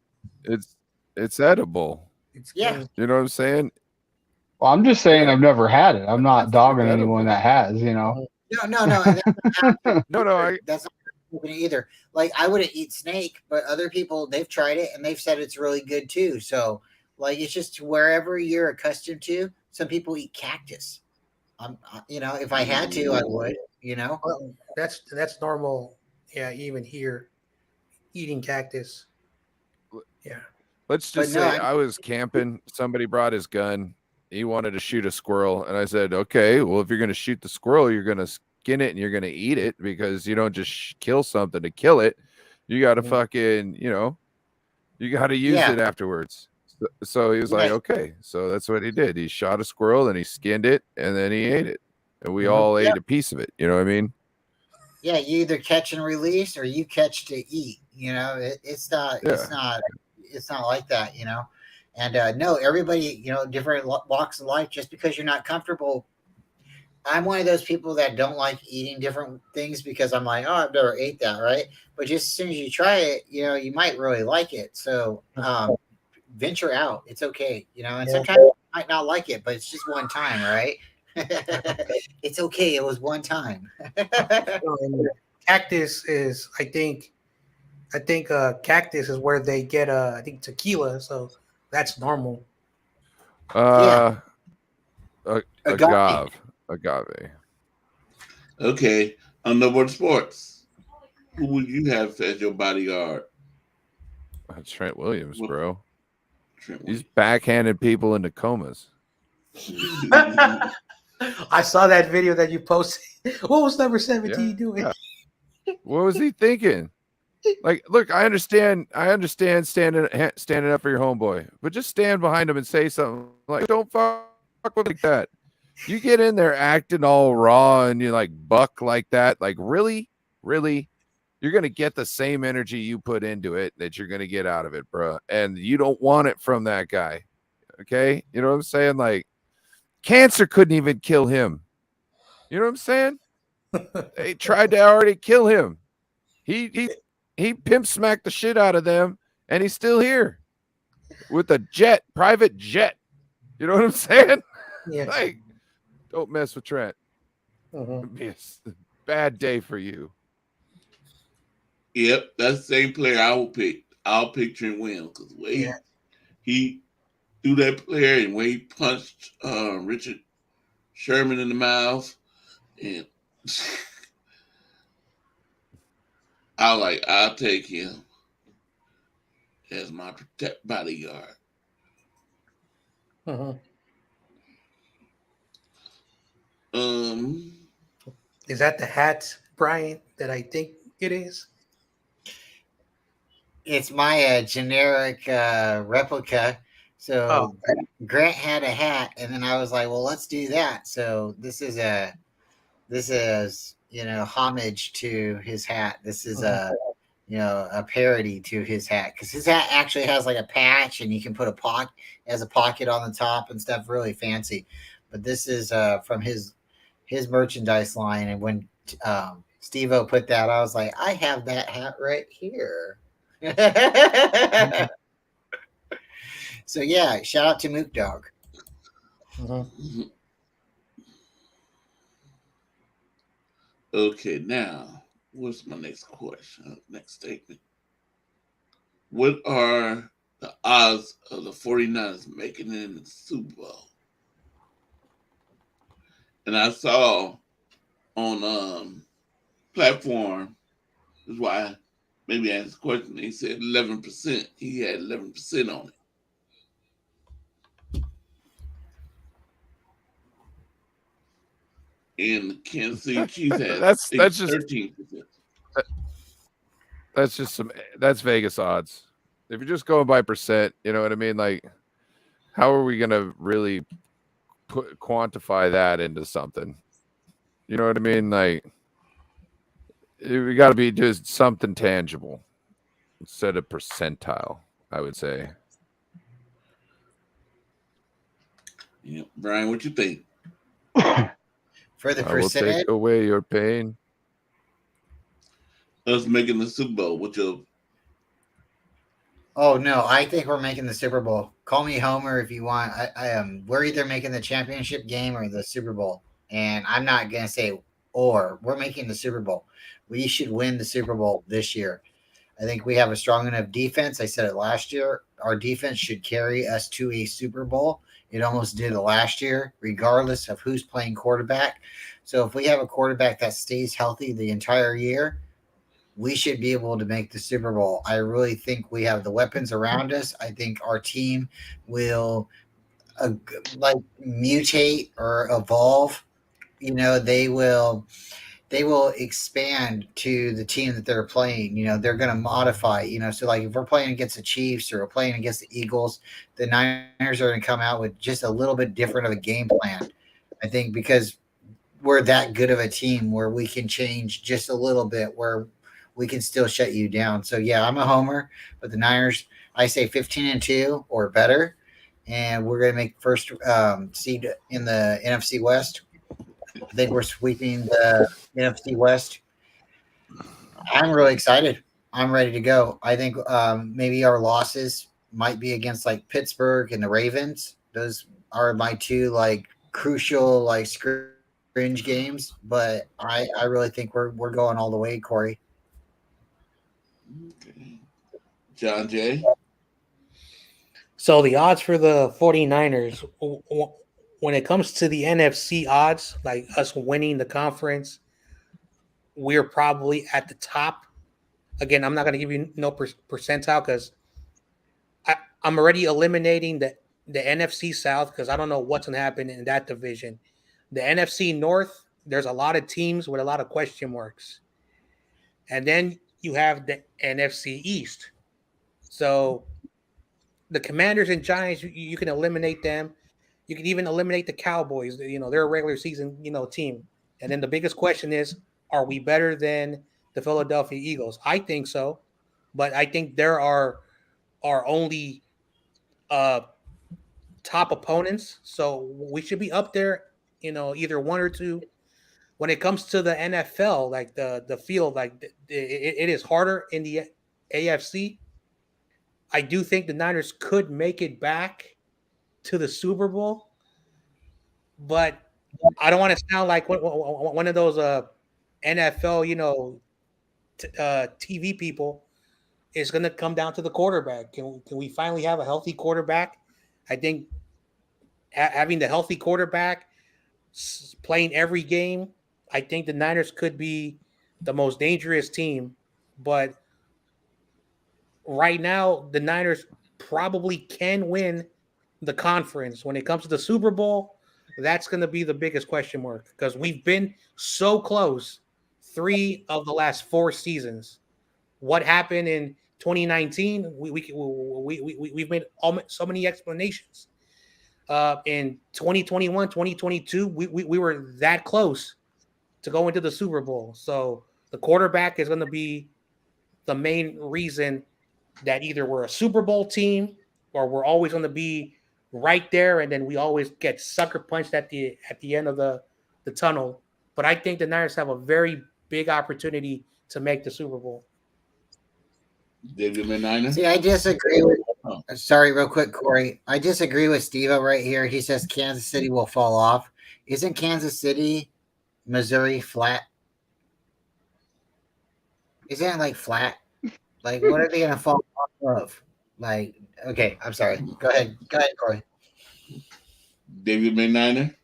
It's edible. it's Yeah. good. You know what I'm saying? Well, I'm just saying I've never had it. I'm not It's dogging edible. anyone that has. No. And No. that's not either. Like I wouldn't eat snake, but other people they've tried it and they've said it's really good too. So like it's just wherever you're accustomed to. Some people eat cactus. If I had to, I would. Well, that's normal. Yeah, even here, eating cactus. Yeah. Let's But just no, say I was camping. Somebody brought his gun. He wanted to shoot a squirrel, and I said, "Okay, well, if you're going to shoot the squirrel, you're going to skin it and you're going to eat it because you don't just kill something to kill it. You got to fucking, you got to use it afterwards." So he was like, "Okay." So that's what he did. He shot a squirrel and he skinned it and then he ate it, and we all ate a piece of it. You know what I mean? Yeah, you either catch and release or you catch to eat. It's not. It's not like that. And no, everybody, different walks of life. Just because you're not comfortable, I'm one of those people that don't like eating different things because I'm like, oh, I've never ate that, right? But just as soon as you try it, you might really like it. So venture out. It's okay, and sometimes you might not like it, but it's just one time, right? It's okay. It was one time. Cactus is, I think cactus is where they get I think tequila, so that's normal. Agave. Okay, on the word sports, who would you have as your bodyguard? Trent Williams, bro. Trent He's backhanded people into comas. I saw that video that you posted. What was number 17 doing? Yeah. What was he thinking? Like, look, I understand standing up for your homeboy, but just stand behind him and say something. Like, don't fuck with like that. You get in there acting all raw and you like buck like that. Like, really? You're going to get the same energy you put into it that you're going to get out of it, bro. And you don't want it from that guy. Okay? You know what I'm saying? Like, cancer couldn't even kill him. You know what I'm saying? They tried to already kill him. He pimp smacked the shit out of them, and he's still here with a private jet. You know what I'm saying? Yeah. Like, don't mess with Trent. Yes, bad day for you. Yep, that's the same player I will pick. I'll pick Trent Williams because he threw that player and when he punched Richard Sherman in the mouth, and I'll take him as my bodyguard. Is that the hat, Brian, that I think it is? It's my generic replica. So Grant had a hat, and then I was like, "Well, let's do that." So this is homage to his hat. This is a parody to his hat because his hat actually has like a patch, and you can put a pocket on the top and stuff. Really fancy. But this is from his merchandise line, and when Steve-O put that, I was like, I have that hat right here. So yeah, shout out to Mook Dog. Okay, now what's my next question? Next statement. What are the odds of the 49ers making it in the Super Bowl? And I saw on platform. That's why maybe I asked the question. He said 11%. He had 11% on it. And the Kansas City Chiefs had That's just 13%. that's Vegas odds. If you're just going by percent, you know what I mean? Like, how are we gonna really quantify that into something? You know what I mean? Like, we got to be just something tangible instead of percentile, I would say. Yeah, Brian, what you think? For the I will percentage, take away your pain. Us making the Super Bowl, what your oh no, I think we're making the Super Bowl. Call me Homer if you want. I am. We're either making the championship game or the Super Bowl, and I'm not gonna say or. We're making the Super Bowl. We should win the Super Bowl this year. I think we have a strong enough defense. I said it last year. Our defense should carry us to a Super Bowl. It almost did it last year, regardless of who's playing quarterback. So if we have a quarterback that stays healthy the entire year, we should be able to make the Super Bowl. I really think we have the weapons around us. I think our team will uh, like mutate or evolve. You know, they will expand to the team that they're playing. You know, they're going to modify. You know, so like if we're playing against the Chiefs or we're playing against the Eagles, the Niners are going to come out with just a little bit different of a game plan. I think because we're that good of a team where we can change just a little bit where we can still shut you down. So yeah, I'm a homer, but the Niners, I say 15-2 or better, and we're going to make first seed in the NFC West. I think we're sweeping the NFC West. I'm really excited. I'm ready to go. I think maybe our losses might be against like Pittsburgh and the Ravens. Those are my two like crucial like cringe games. But I really think we're going all the way, Corey. okay. John Jay? So the odds for the 49ers, when it comes to the NFC odds, like us winning the conference, we're probably at the top. Again, I'm not going to give you no percentile because I'm already eliminating the NFC South because I don't know what's going to happen in that division. The NFC North, there's a lot of teams with a lot of question marks. And then you have the NFC East. So the Commanders and Giants, you can eliminate them. You can even eliminate the Cowboys. You know, they're a regular season, team. And then the biggest question is, are we better than the Philadelphia Eagles? I think so, but I think there are only top opponents, so we should be up there. Either one or two. When it comes to the NFL, like the field, like it is harder in the AFC. I do think the Niners could make it back to the Super Bowl, but I don't want to sound like one of those NFL, TV people. It's going to come down to the quarterback. Can we finally have a healthy quarterback? I think having the healthy quarterback playing every game, I think the Niners could be the most dangerous team. But right now, the Niners probably can win the conference. When it comes to the Super Bowl, that's going to be the biggest question mark because we've been so close 3 of the last 4 seasons. What happened in 2019? We've made so many explanations. In 2021, 2022, we were that close to go into the Super Bowl. So the quarterback is going to be the main reason that either we're a Super Bowl team or we're always going to be right there, and then we always get sucker punched at the end of the tunnel. But I think the Niners have a very big opportunity to make the Super Bowl. David Niner? See, I disagree with. Oh. Sorry, real quick, Corey. I disagree with Steve right here. He says Kansas City will fall off. Isn't Kansas City, Missouri flat? Isn't it like flat? Like, what are they going to fall off of? Like, okay, I'm sorry. Go ahead, Corey. David Niner?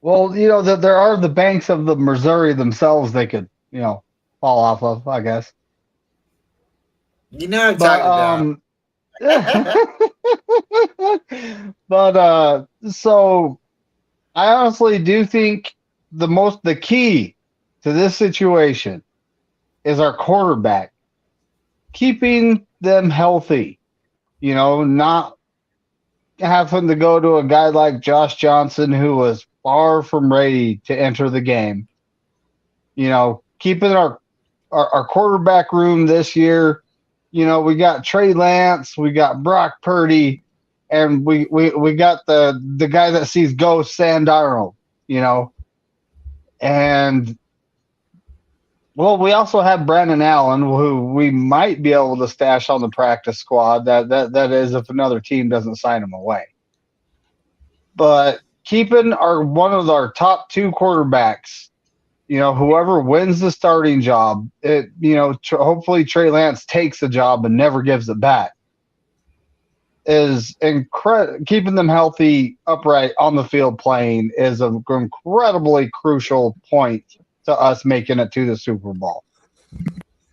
Well, there are the banks of the Missouri themselves they could, fall off of, I guess. You know what I'm But talking but so I honestly do think the key to this situation is our quarterback, keeping them healthy, not having to go to a guy like Josh Johnson who was far from ready to enter the game. Keeping our quarterback room this year. We got Trey Lance, we got Brock Purdy, and we got the guy that sees ghosts, Sandaro, and well, we also have Brandon Allen, who we might be able to stash on the practice squad. That is if another team doesn't sign him away. But keeping one of our top two quarterbacks, whoever wins the starting job, hopefully Trey Lance takes the job and never gives it back, is keeping them healthy, upright on the field playing is an incredibly crucial point to us making it to the Super Bowl.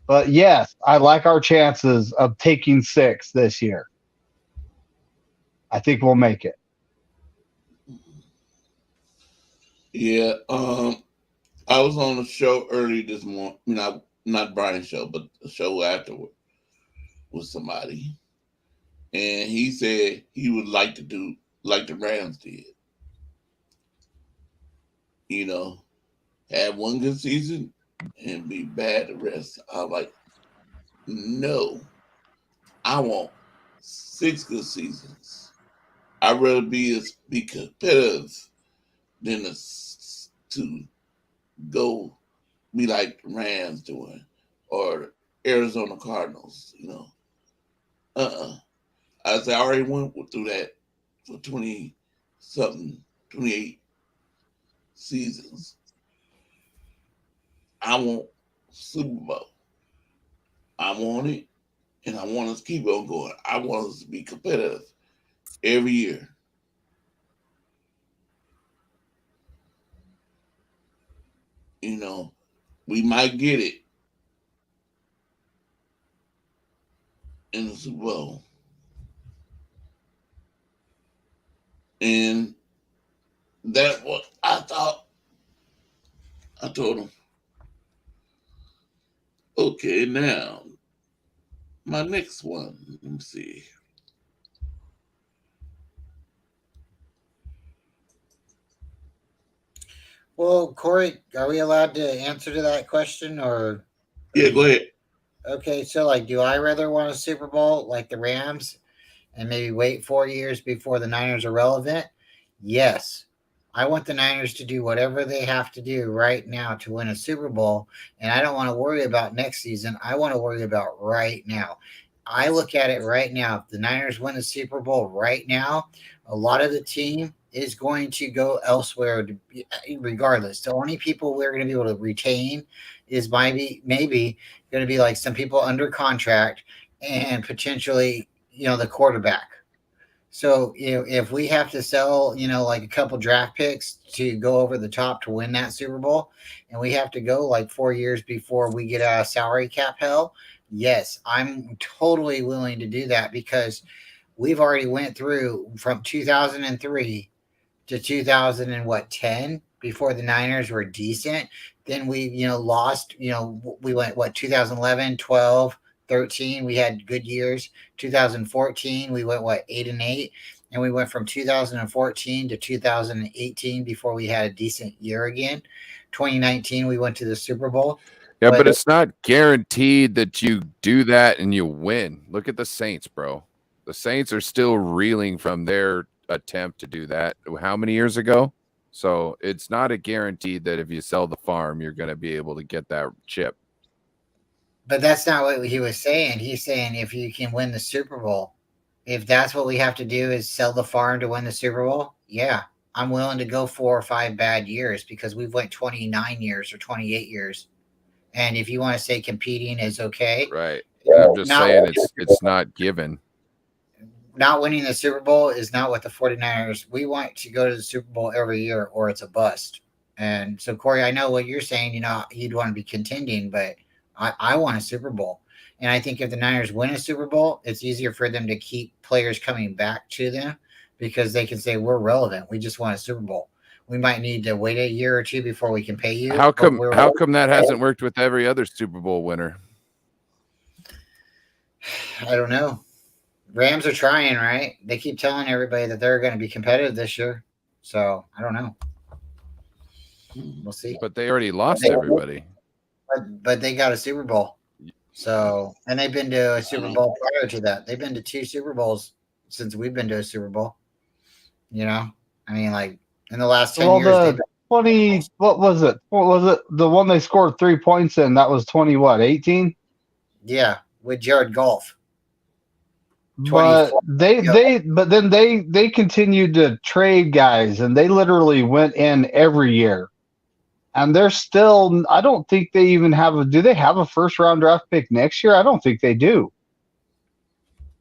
But yes, I like our chances of taking 6 this year. I think we'll make it. Yeah. I was on a show early this morning. Not Brian's show, but the show afterward with somebody, and he said he would like to do like the Rams did. Have one good season and be bad the rest. I was like, no, I want 6 good seasons. I'd rather be competitive than to go be like the Rams doing or Arizona Cardinals. I said I already went through that for 28 seasons. I want Super Bowl. I want it, and I want us to keep on going. I want us to be competitive every year. We might get it in the Super Bowl. And that's what I thought. I told him, okay, now my next one. Let me see. Well, Corey, are we allowed to answer to that question, or? Yeah, go ahead. Okay, so do I rather want a Super Bowl like the Rams and maybe wait 4 years before the Niners are relevant? Yes. I want the Niners to do whatever they have to do right now to win a Super Bowl, and I don't want to worry about next season. I want to worry about right now. I look at it right now. If the Niners win the Super Bowl right now, a lot of the team is going to go elsewhere regardless. The only people we're going to be able to retain is maybe going to be like some people under contract and potentially, the quarterback. So, if we have to sell, like a couple draft picks to go over the top to win that Super Bowl, and we have to go like 4 years before we get out of salary cap hell, yes, I'm totally willing to do that because we've already went through from 2003 to 2010 before the Niners were decent. Then we, lost, we went 2011, 12, 13, we had good years. 2014, we went 8-8, and we went from 2014 to 2018 before we had a decent year again. 2019, we went to the Super Bowl. Yeah, but it's not guaranteed that you do that and you win. Look at the Saints, bro. The Saints are still reeling from their attempt to do that how many years ago? So it's not a guarantee that if you sell the farm, you're going to be able to get that chip. But that's not what he was saying. He's saying if you can win the Super Bowl, if that's what we have to do is sell the farm to win the Super Bowl, yeah, I'm willing to go 4 or 5 bad years because we've went 29 years or 28 years. And if you want to say competing is okay, right? I'm just saying it's not given. not winning the Super Bowl is not what the 49ers. We want to go to the Super Bowl every year or it's a bust. And so, Corey, I know what you're saying. You'd want to be contending, but I want a Super Bowl. And I think if the Niners win a Super Bowl, it's easier for them to keep players coming back to them because they can say, we're relevant. We just won a Super Bowl. We might need to wait a year or two before we can pay you. How come that hasn't worked with every other Super Bowl winner? I don't know. Rams are trying, right? They keep telling everybody that they're going to be competitive this year. So I don't know. We'll see. But they already lost everybody. But they got a Super Bowl. So, and they've been to a Super Bowl prior to that. They've been to 2 Super Bowls since we've been to a Super Bowl. I mean, like in the last 10 years. 20, what was it? What was it? The one they scored 3 points in, that was 20, what, 18? Yeah, with Jared Goff. But then they continued to trade guys, and they literally went in every year. And they're still, I don't think they even do they have a first round draft pick next year? I don't think they do.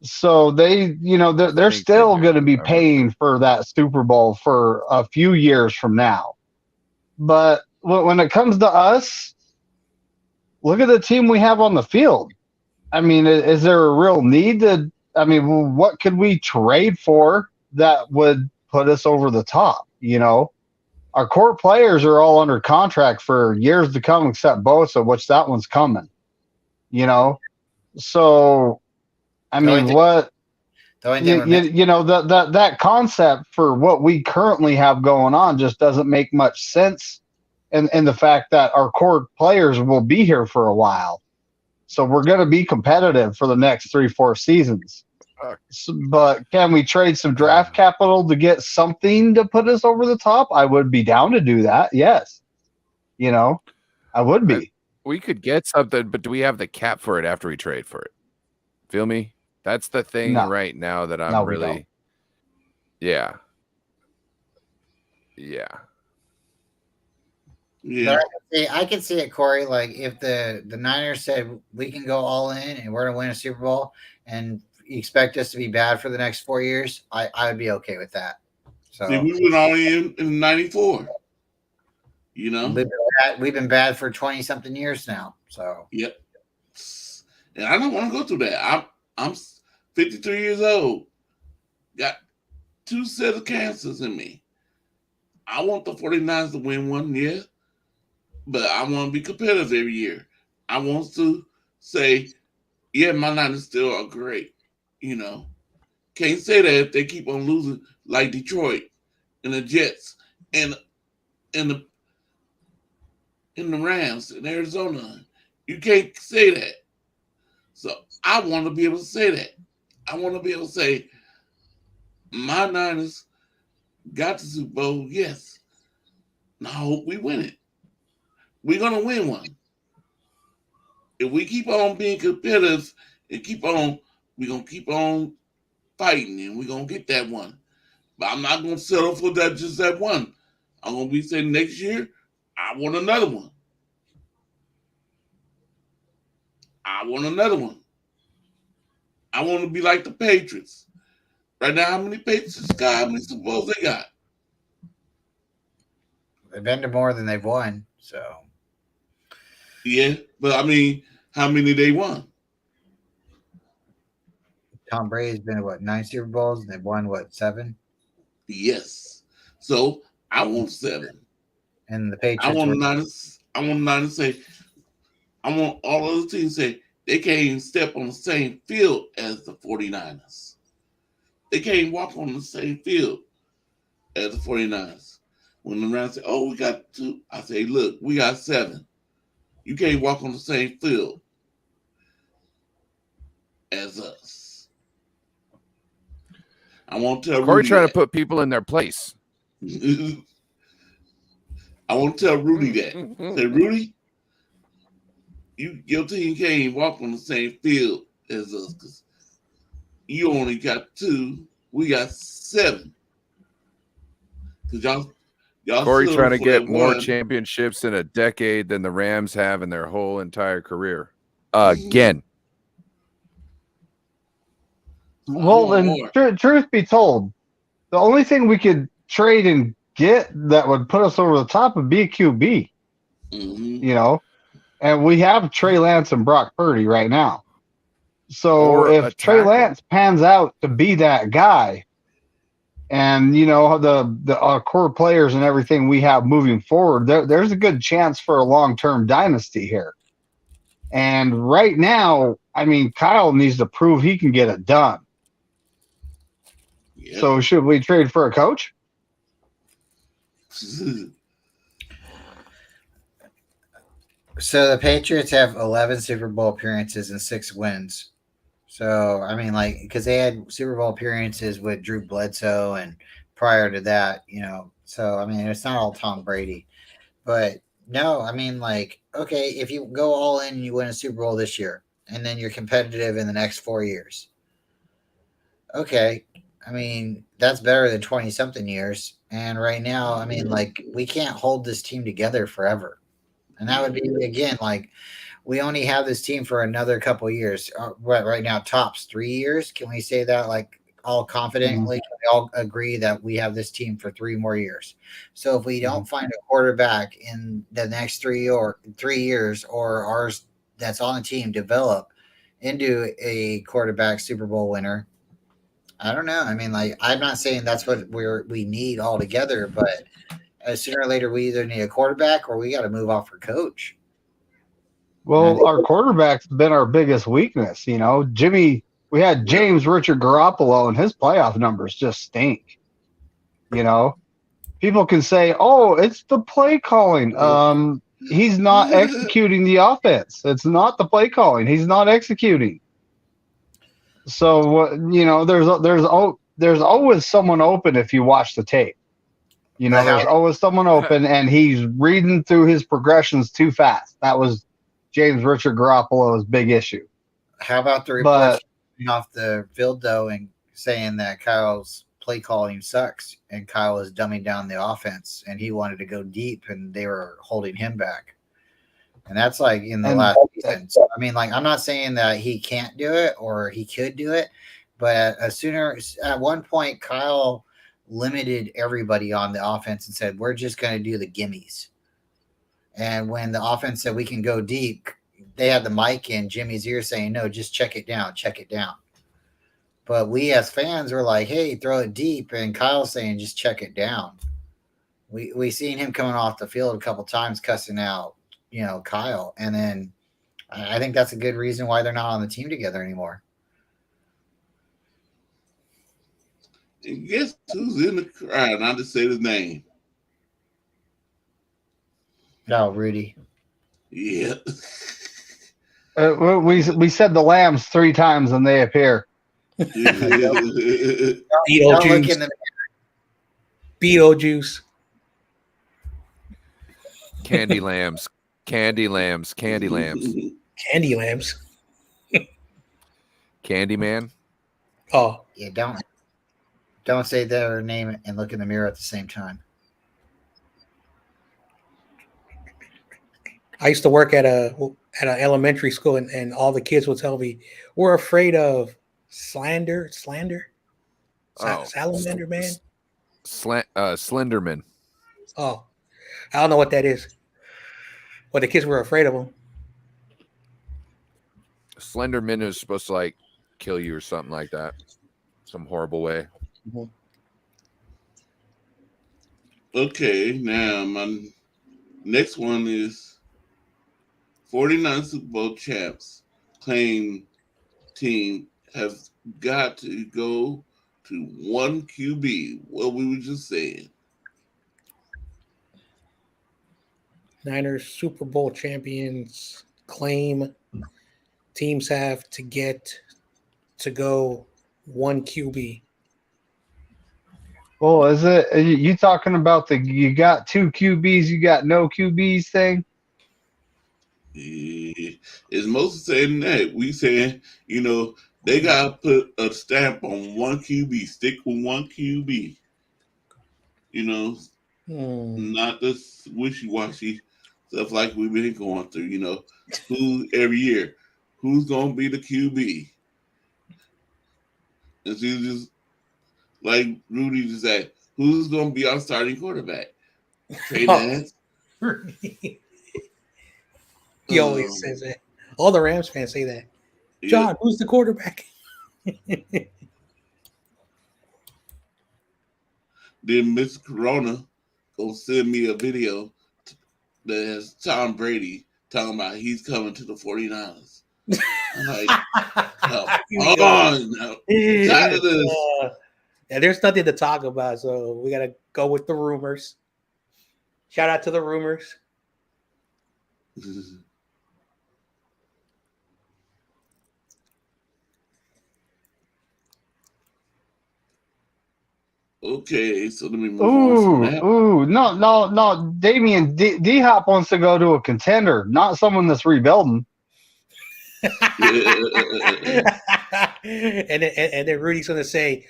So they're still going to be paying for that Super Bowl for a few years from now. But when it comes to us, look at the team we have on the field. I mean, is there a real need to, what could we trade for that would put us over the top? Our core players are all under contract for years to come, except Bosa, which that one's coming. So, that concept for what we currently have going on just doesn't make much sense, and the fact that our core players will be here for a while, so we're going to be competitive for the next 3-4 seasons. But can we trade some draft capital to get something to put us over the top? I would be down to do that. Yes. I would be. We could get something, but do we have the cap for it after we trade for it? Feel me? That's the thing right now that I'm really. Yeah. But I can see it, Corey. Like if the Niners said we can go all in and we're going to win a Super Bowl and you expect us to be bad for the next 4 years, I would be okay with that. So see, we went all in '94. We've been bad for 20-something years now. So yep. And I don't want to go through that. I'm 53 years old. Got 2 sets of cancers in me. I want the 49ers to win one, yeah. But I want to be competitive every year. I want to say, yeah, my Niners still are great. Can't say that if they keep on losing like Detroit and the Jets and the Rams in Arizona. You can't say that. So I want to be able to say that. I want to be able to say my Niners got the Super Bowl, yes. And I hope we win it. We're going to win one. If we keep on being competitive and we're going to keep on fighting and we're going to get that one. But I'm not going to settle for just that one. I'm going to be saying next year, I want another one. I want another one. I want to be like the Patriots. Right now, how many Patriots got? How many Super Bowls they got? They've been to more than they've won. So yeah, but how many they won? Tom Brady's been to 9 Super Bowls and they've won 7? Yes. So I want 7. And the Patriots. I want Niners to say. I want all other teams to say they can't even step on the same field as the 49ers. They can't walk on the same field as the 49ers. When the Rams say, oh, we got 2, I say, look, we got 7. You can't walk on the same field as us. I want to tell Corey Rudy trying to put people in their place. I want to tell Rudy that. Say, Rudy, your team can't even walk on the same field as us because you only got 2. We got 7. Because y'all Corey trying to get more one. championships in a decade than the Rams have in their whole entire career. Again. I Well, want and more. truth be told, the only thing we could trade and get that would put us over the top would be a QB, Mm-hmm. you know, and we have Trey Lance and Brock Purdy right now. So or a if Trey tackle. Lance pans out to be that guy, and you know the core players and everything we have moving forward, there's a good chance for a long-term dynasty here. And right now, I mean, Kyle needs to prove he can get it done. Yep. So should we trade for a coach? So the Patriots have 11 Super Bowl appearances and 6 wins. So I mean, like, because they had Super Bowl appearances with Drew Bledsoe, and prior to that, So I mean, it's not all Tom Brady, but no, I mean, like, okay, if you go all in and you win a Super Bowl this year, and then you're competitive in the next 4 years, okay. I mean, that's better than 20 something years. And right now, I mean, like, we can't hold this team together forever. And that would be, again, like, we only have this team for another couple years. Right now, tops 3 years. Can we say that, like, all confidently? Can we all agree that we have this team for 3 more years? So if we don't find a quarterback in the next 3 years, or ours that's on the team develop into a quarterback Super Bowl winner, I don't know. I mean, like, I'm not saying that's what we need altogether, but sooner or later we either need a quarterback or we got to move off for coach. And I Well, think our quarterback's been our biggest weakness. You know, we had Yep. James Richard Garoppolo, and his playoff numbers just stink. You know, people can say, "Oh, it's the play calling." He's not executing the offense. It's not the play calling. He's not executing. So you know, there's always someone open if you watch the tape. You know, But there's always someone open, and he's reading through his progressions too fast. That was James Richard Garoppolo's big issue. how about the reports But coming off the field, though, and saying that Kyle's play calling sucks and Kyle is dumbing down the offense and he wanted to go deep and they were holding him back. And that's like in the and last season. So, I mean, like, I'm not saying that he can't do it or he could do it, but at one point, Kyle limited everybody on the offense and said, we're just going to do the gimmies. And when the offense said we can go deep, they had the mic in Jimmy's ear saying, no, just check it down, check it down. But we as fans were like, hey, throw it deep. And Kyle's saying, just check it down. We seen him coming off the field a couple times cussing out, Kyle. And then I think that's a good reason why they're not on the team together anymore. And guess who's in the crowd? Not to say his name. No, Rudy. Yeah. we said the Lambs 3 times and they appear. Beetlejuice. Don't look in the Beetlejuice. Candy lambs, candy lambs, candy lambs, Candy lambs. candy man. Oh, yeah, don't say their name and look in the mirror at the same time. I used to work at an elementary school, and all the kids would tell me we're afraid of slander, salamander man. Slenderman. Oh, I don't know what that is. But the kids were afraid of him. Slenderman is supposed to like kill you or something like that, some horrible way. Mm-hmm. Okay, now my next one is 49 Super Bowl champs claim team has got to go to one QB. What we were just saying. Niners Super Bowl champions claim teams have to get to go one QB. Well, is it you talking about you got 2 QBs, you got no QBs thing? It's mostly saying that. We saying, they got to put a stamp on one QB, stick with one QB. Not this wishy-washy stuff like we've been going through, who every year, who's going to be the QB? And she was just like Rudy just said, who's going to be our starting quarterback? Trey Lance. He always says that. All the Rams fans say that. John, who's the quarterback? Then Miss Corona gonna send me a video that has Tom Brady talking about he's coming to the 49ers. I'm like, come on now. Tired of this. Yeah, there's nothing to talk about, so we gotta go with the rumors. Shout out to the rumors. Okay, so let me move on from that. No. Damian D-Hop wants to go to a contender, not someone that's rebuilding. and then Rudy's gonna say,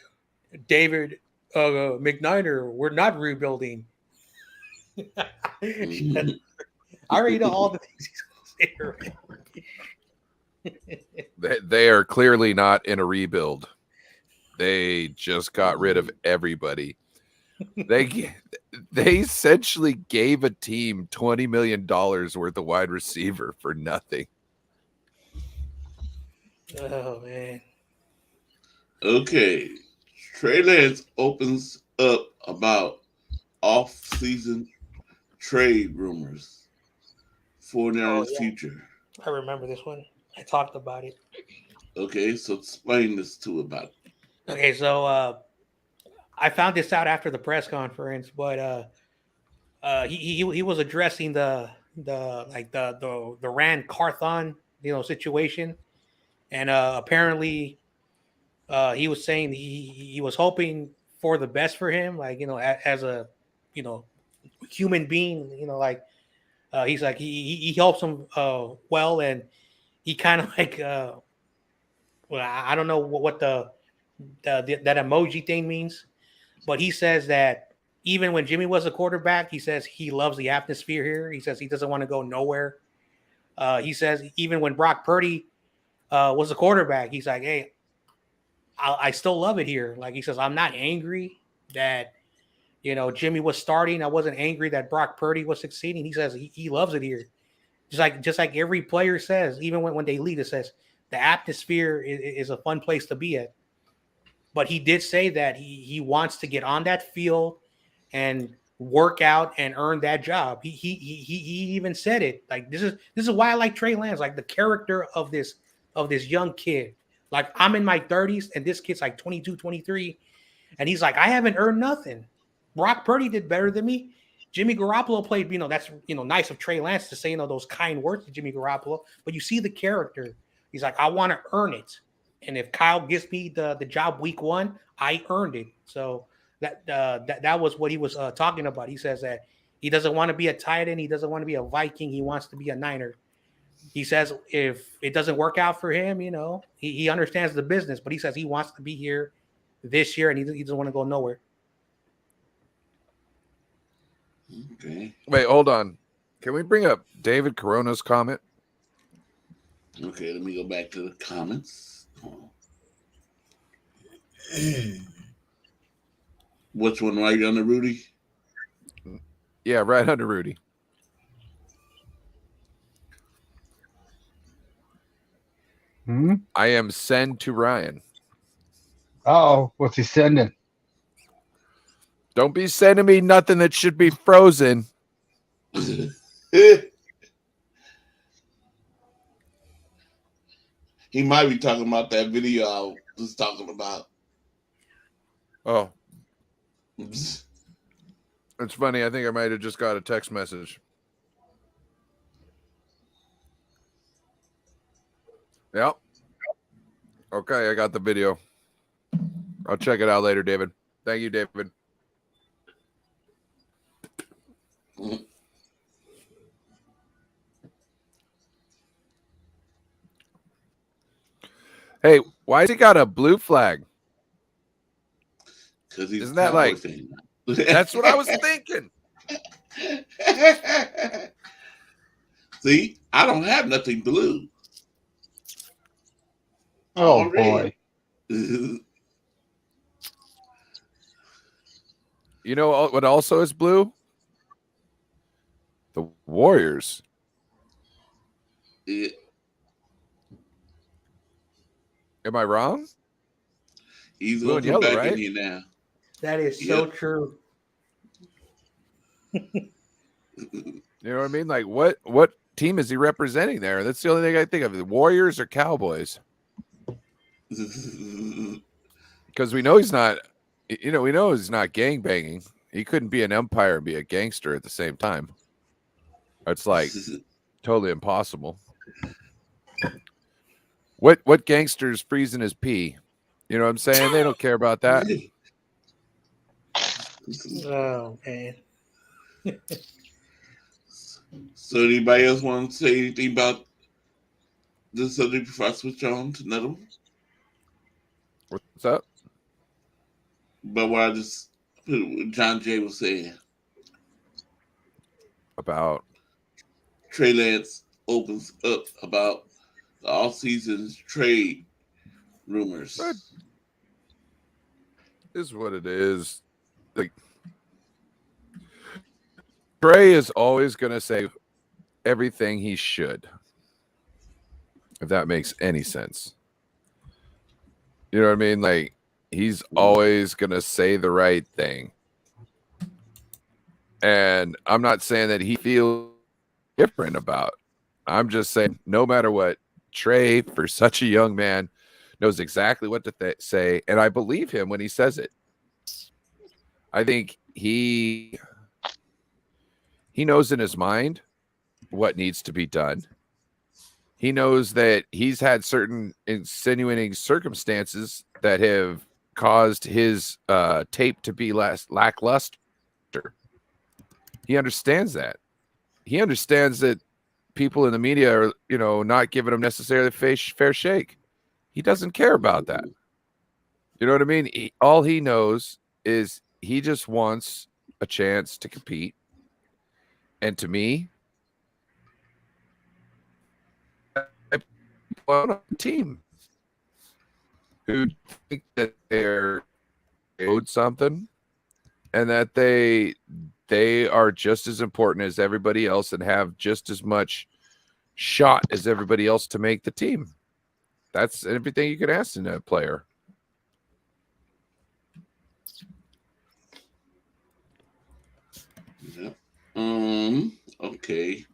David McNiner, we're not rebuilding. I already know all the things he's gonna say. They are clearly not in a rebuild. They just got rid of everybody. They essentially gave a team $20 million worth of wide receiver for nothing. Oh, man. Okay. Trey Lance opens up about off-season trade rumors for Niners' future. I remember this one. I talked about it. Okay, so explain this to about it. Okay, so I found this out after the press conference, but he was addressing the Rand Carthon situation, and apparently he was saying he was hoping for the best for him, as a human being, he's like he helps him well, and he kind of I don't know what that emoji thing means, but he says that even when Jimmy was a quarterback, he says he loves the atmosphere here. He says he doesn't want to go nowhere. He says even when Brock Purdy was a quarterback, he's like, hey, I still love it here. Like he says, I'm not angry that Jimmy was starting. I wasn't angry that Brock Purdy was succeeding. He says he loves it here. Just like every player says, even when they lead, it says the atmosphere is a fun place to be at. But he did say that he wants to get on that field and work out and earn that job. He even said it. Like this is why I like Trey Lance, like the character of this young kid. Like I'm in my 30s and this kid's like 22, 23, and he's like, I haven't earned nothing. Brock Purdy did better than me. Jimmy Garoppolo played, that's nice of Trey Lance to say those kind words to Jimmy Garoppolo, but you see the character. He's like, I want to earn it. And if Kyle gives me the job week 1, I earned it. So that was what he was talking about. He says that he doesn't want to be a tight end. He doesn't want to be a Viking. He wants to be a Niner. He says if it doesn't work out for him, he understands the business, but he says he wants to be here this year and he doesn't want to go nowhere. Okay. Wait, hold on. Can we bring up David Corona's comment? Okay, let me go back to the comments. Which one, right under Rudy? Yeah, right under Rudy. I am send to Ryan. Oh, what's he sending? Don't be sending me nothing that should be frozen. He might be talking about that video I was talking about. Oh. It's funny. I think I might have just got a text message. Yep. Okay, I got the video. I'll check it out later, David. Thank you, David. Hey, why has he got a blue flag? Isn't that like thing? That's what I was thinking. See, I don't have nothing blue. Oh boy. You know what also is blue? The Warriors. Yeah. Am I wrong? He's Blue gonna and come yellow, back in right? here now. That is so Yep. true. You know what I mean? Like what team is he representing there? That's the only thing I think of. The Warriors or Cowboys? Because we know he's not, we know he's not gang banging. He couldn't be an umpire and be a gangster at the same time. It's like totally impossible. What gangster's freezing his pee? You know what I'm saying? They don't care about that. Oh man. So anybody else want to say anything about this subject before I switch on to another one? What's up? But what I just put what John Jay was saying. About Trey Lance opens up about the off-season trade rumors. But is what it is. Like Trey is always gonna say everything he should. If that makes any sense. You know what I mean? Like he's always gonna say the right thing. And I'm not saying that he feels different about. I'm just saying no matter what, Trey, for such a young man, knows exactly what to say, and I believe him when he says it. I think he knows in his mind what needs to be done. He knows that he's had certain insinuating circumstances that have caused his tape to be less lackluster. He understands that. He understands that people in the media are, not giving him necessarily fair shake. He doesn't care about that. You know what I mean? All he knows is he just wants a chance to compete. And to me, on a team who think that they're owed something and that they are just as important as everybody else and have just as much shot as everybody else to make the team. That's everything you can ask in a player. Yep. Okay.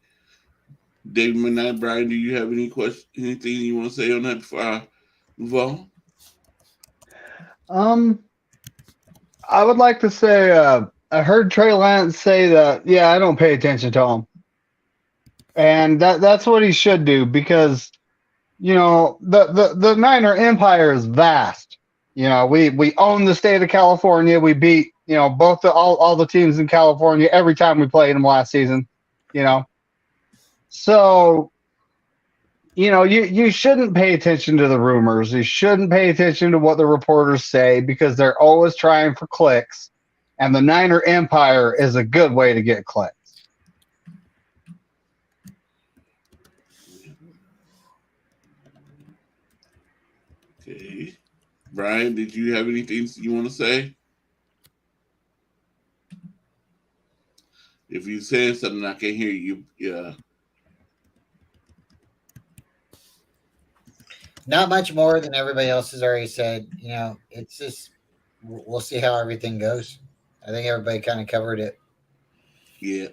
David Midnight, Brian, do you have anything you want to say on that before I move on? I would like to say, I heard Trey Lance say that, yeah, I don't pay attention to him. And that's what he should do because, the Niner Empire is vast. We own the state of California. We beat, both all the teams in California every time we played them last season, So, you shouldn't pay attention to the rumors. You shouldn't pay attention to what the reporters say because they're always trying for clicks. And the Niner Empire is a good way to get clicks. Okay. Brian, did you have anything you want to say? If you say something, I can hear you. Yeah. Not much more than everybody else has already said. It's just we'll see how everything goes. I think everybody kind of covered it. Yeah.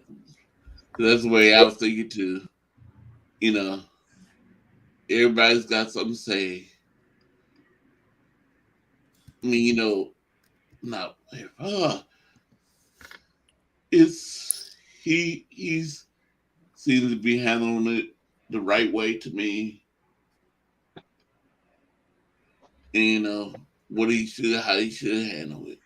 That's the way I was thinking too. Everybody's got something to say. I mean, not he's seems to be handling it the right way to me. And how he should handle it.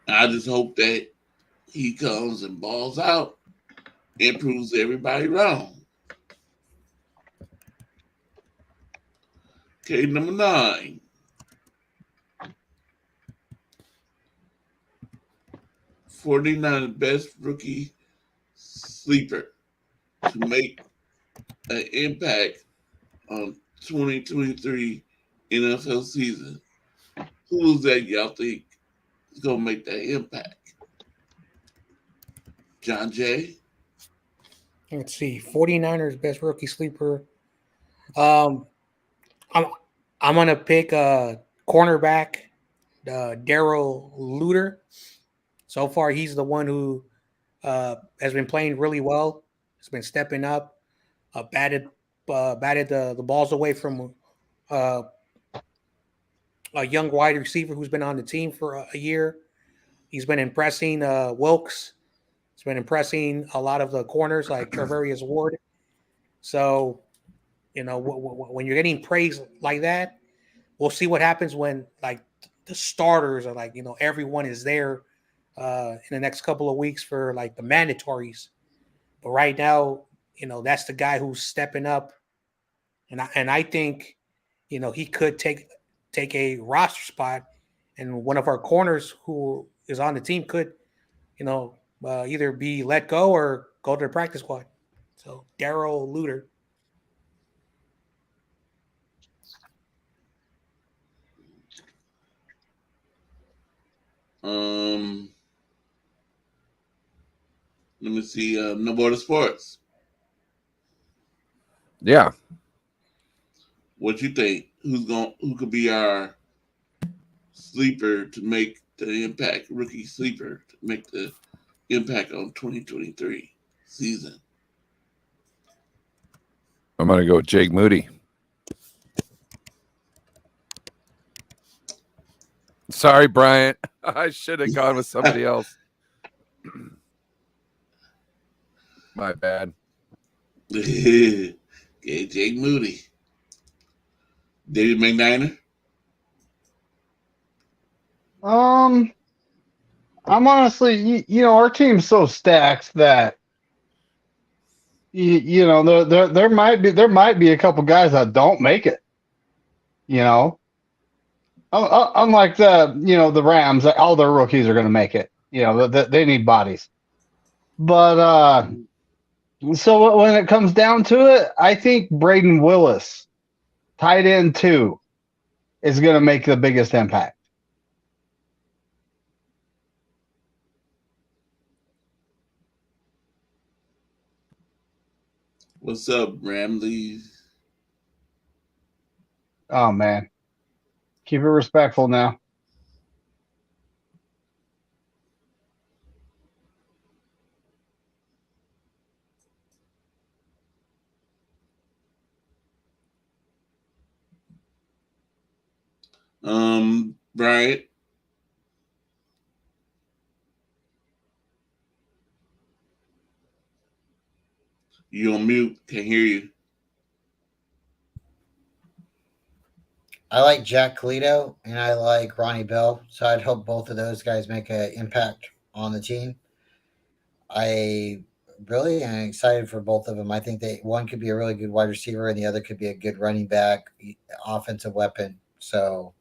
I just hope that he comes and balls out and proves everybody wrong. Okay, number 9. '49 best rookie sleeper to make an impact on 2023 NFL season. Who is that y'all think is gonna make that impact? John Jay? Let's see. 49ers best rookie sleeper. Um, I'm gonna pick cornerback, Daryl Luter. So far, he's the one who has been playing really well. Has been stepping up, batted the balls away from uh, a young wide receiver who's been on the team for a year. He's been impressing Wilkes. He's been impressing a lot of the corners like Treverius Ward. So, when you're getting praise like that, we'll see what happens when like the starters are like, everyone is there in the next couple of weeks for like the mandatories. But right now, that's the guy who's stepping up, and I think, he could take a roster spot, and one of our corners who is on the team could, either be let go or go to the practice squad. So Daryl Luter. Let me see. No Border Sports. Yeah. What you think? Who could be our sleeper to make the impact? Rookie sleeper to make the impact on 2023 season. I'm gonna go with Jake Moody. Sorry, Bryant. I should have gone with somebody else. My bad. Okay, Jake Moody. David McNiner. I'm honestly, our team's so stacked that there might be a couple guys that don't make it. Unlike the Rams, all their rookies are going to make it. They need bodies. But so when it comes down to it, I think Braden Willis, tight end 2, is going to make the biggest impact. What's up, Ramley? Oh man, keep it respectful now. Bryant. You on mute? Can't hear you. I like Jack Colito and I like Ronnie Bell, so I'd hope both of those guys make an impact on the team. I really am excited for both of them. I think one could be a really good wide receiver and the other could be a good running back, offensive weapon. So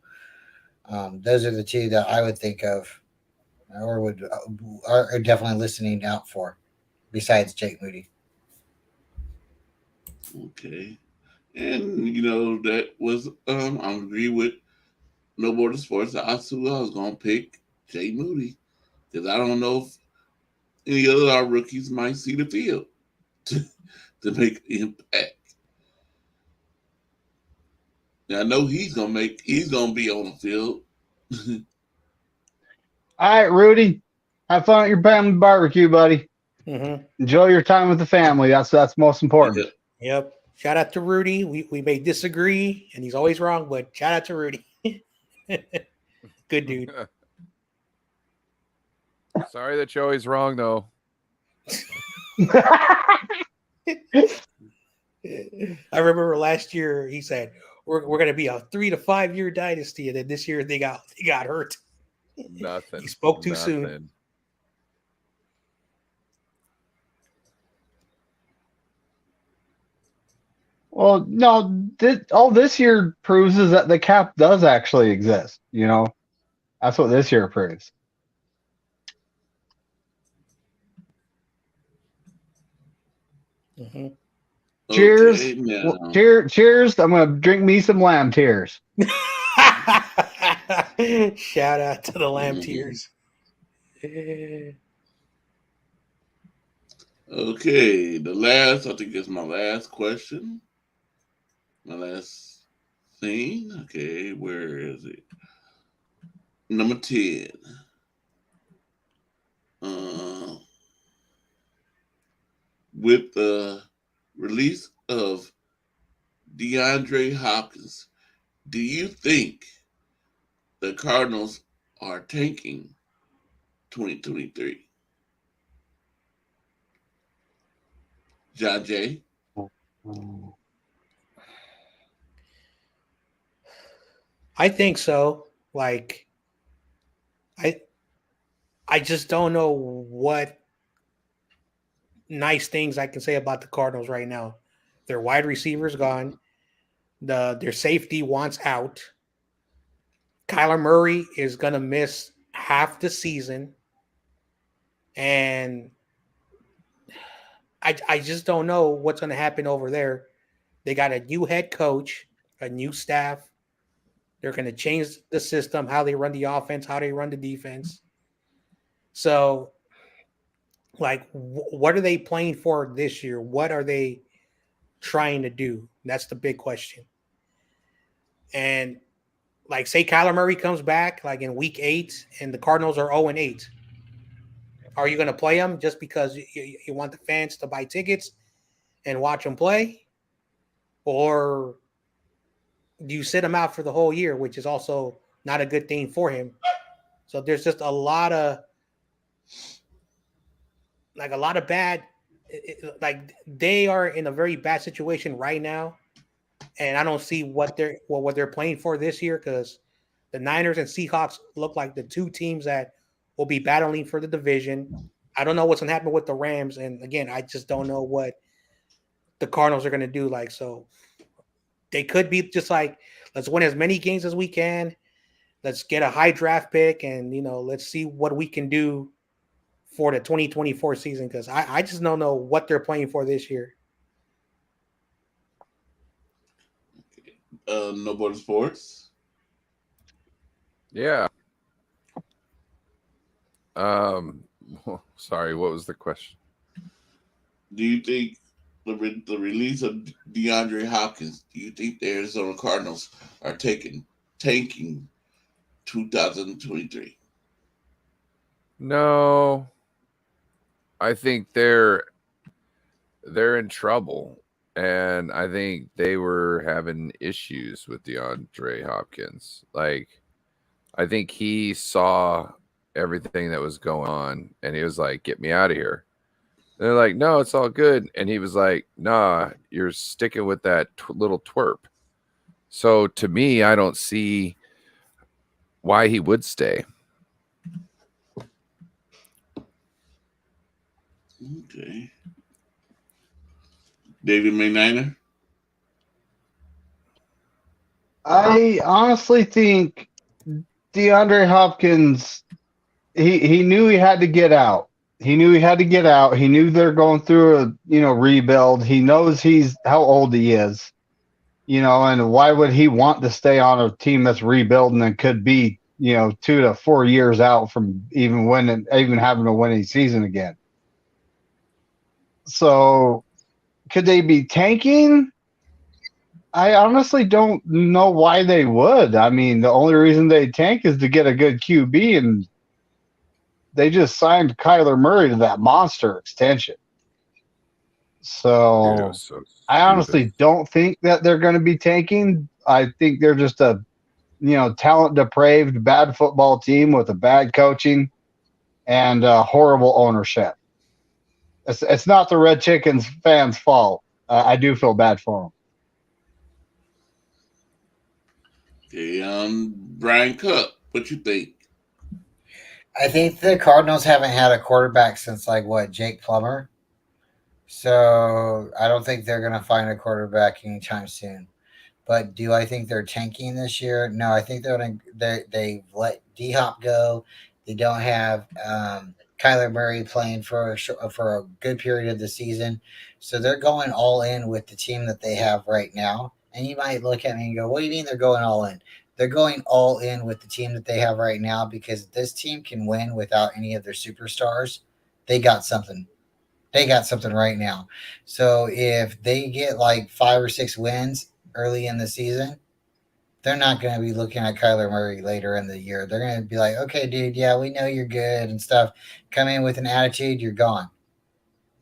those are the two that I would think of or are definitely listening out for, besides Jake Moody. Okay. And that was I agree with No Border Sports. I was gonna pick Jay Moody because I don't know if any of our rookies might see the field to make an impact. Now, I know he's gonna be on the field. All right, Rudy, have fun at your family barbecue, buddy. Mm-hmm. Enjoy your time with the family. That's most important. Yep. Shout out to Rudy. We may disagree, and he's always wrong, but shout out to Rudy. Good dude. Sorry that you're always wrong, though. I remember last year he said we're going to be a 3 to 5 year dynasty, and then this year they got hurt. Nothing. He spoke too soon. Well, no, all this year proves is that the cap does actually exist. That's what this year proves. Mm-hmm. Cheers. Okay, Cheers. I'm going to drink me some lamb tears. Shout out to the Lamb Mhm. Tears. Okay, I think that's my last question. My last thing. Okay, where is it? Number 10. Uh, with the release of DeAndre Hopkins, do you think the Cardinals are tanking 2023? John Jay? I think so. Like, I I just don't know what nice things I can say about the Cardinals right now. Their wide receivers gone. Their safety wants out. Kyler Murray is gonna miss half the season, and I just don't know what's gonna happen over there. They got a new head coach, a new staff. They're gonna change the system, how they run the offense, how they run the defense. So, like, what are they playing for this year? What are they trying to do? That's the big question. And like, say Kyler Murray comes back like in week 8 and the Cardinals are 0-8. Are you going to play him just because you want the fans to buy tickets and watch him play? Or do you sit him out for the whole year, which is also not a good thing for him? So there's just a lot of bad, like, they are in a very bad situation right now. And I don't see what they're playing for this year, because the Niners and Seahawks look like the two teams that will be battling for the division. I don't know what's going to happen with the Rams, and again, I just don't know what the Cardinals are going to do. Like, so they could be just like, let's win as many games as we can. Let's get a high draft pick, and let's see what we can do for the 2024 season, because I just don't know what they're playing for this year. No Border Sports. Yeah. Sorry, what was the question? Do you think the release of DeAndre Hopkins, do you think the Arizona Cardinals are tanking 2023? No. I think they're in trouble. And I think they were having issues with DeAndre Hopkins. Like, I think he saw everything that was going on and he was like, get me out of here. They're like, no, it's all good. And he was like, nah, you're sticking with that little twerp. So to me, I don't see why he would stay. Okay. David Mayniner? I honestly think DeAndre Hopkins, he knew he had to get out. He knew he had to get out. He knew they're going through a rebuild. He knows he's how old he is, and why would he want to stay on a team that's rebuilding and could be 2 to 4 years out from even having a winning season again. So could they be tanking? I honestly don't know why they would. I mean, the only reason they tank is to get a good QB, and they just signed Kyler Murray to that monster extension. So I honestly don't think that they're going to be tanking. I think they're just a talent depraved, bad football team with a bad coaching and horrible ownership. It's not the Red Chickens fans' fault. I do feel bad for them. Okay, Brian Cup, what you think? I think the Cardinals haven't had a quarterback since Jake Plummer. So I don't think they're going to find a quarterback anytime soon. But do I think they're tanking this year? No, I think they've let D Hop go. They don't have Kyler Murray playing for a good period of the season, so they're going all in with the team that they have right now. And you might look at me and go, "What do you mean they're going all in?" they're going all in with the team that they have right now because this team can win without any of their superstars. They got something. They got something right now. So if they get like 5 or 6 wins early in the season, they're not going to be looking at Kyler Murray later in the year. They're going to be like, okay, dude, yeah, we know you're good and stuff. Come in with an attitude, you're gone.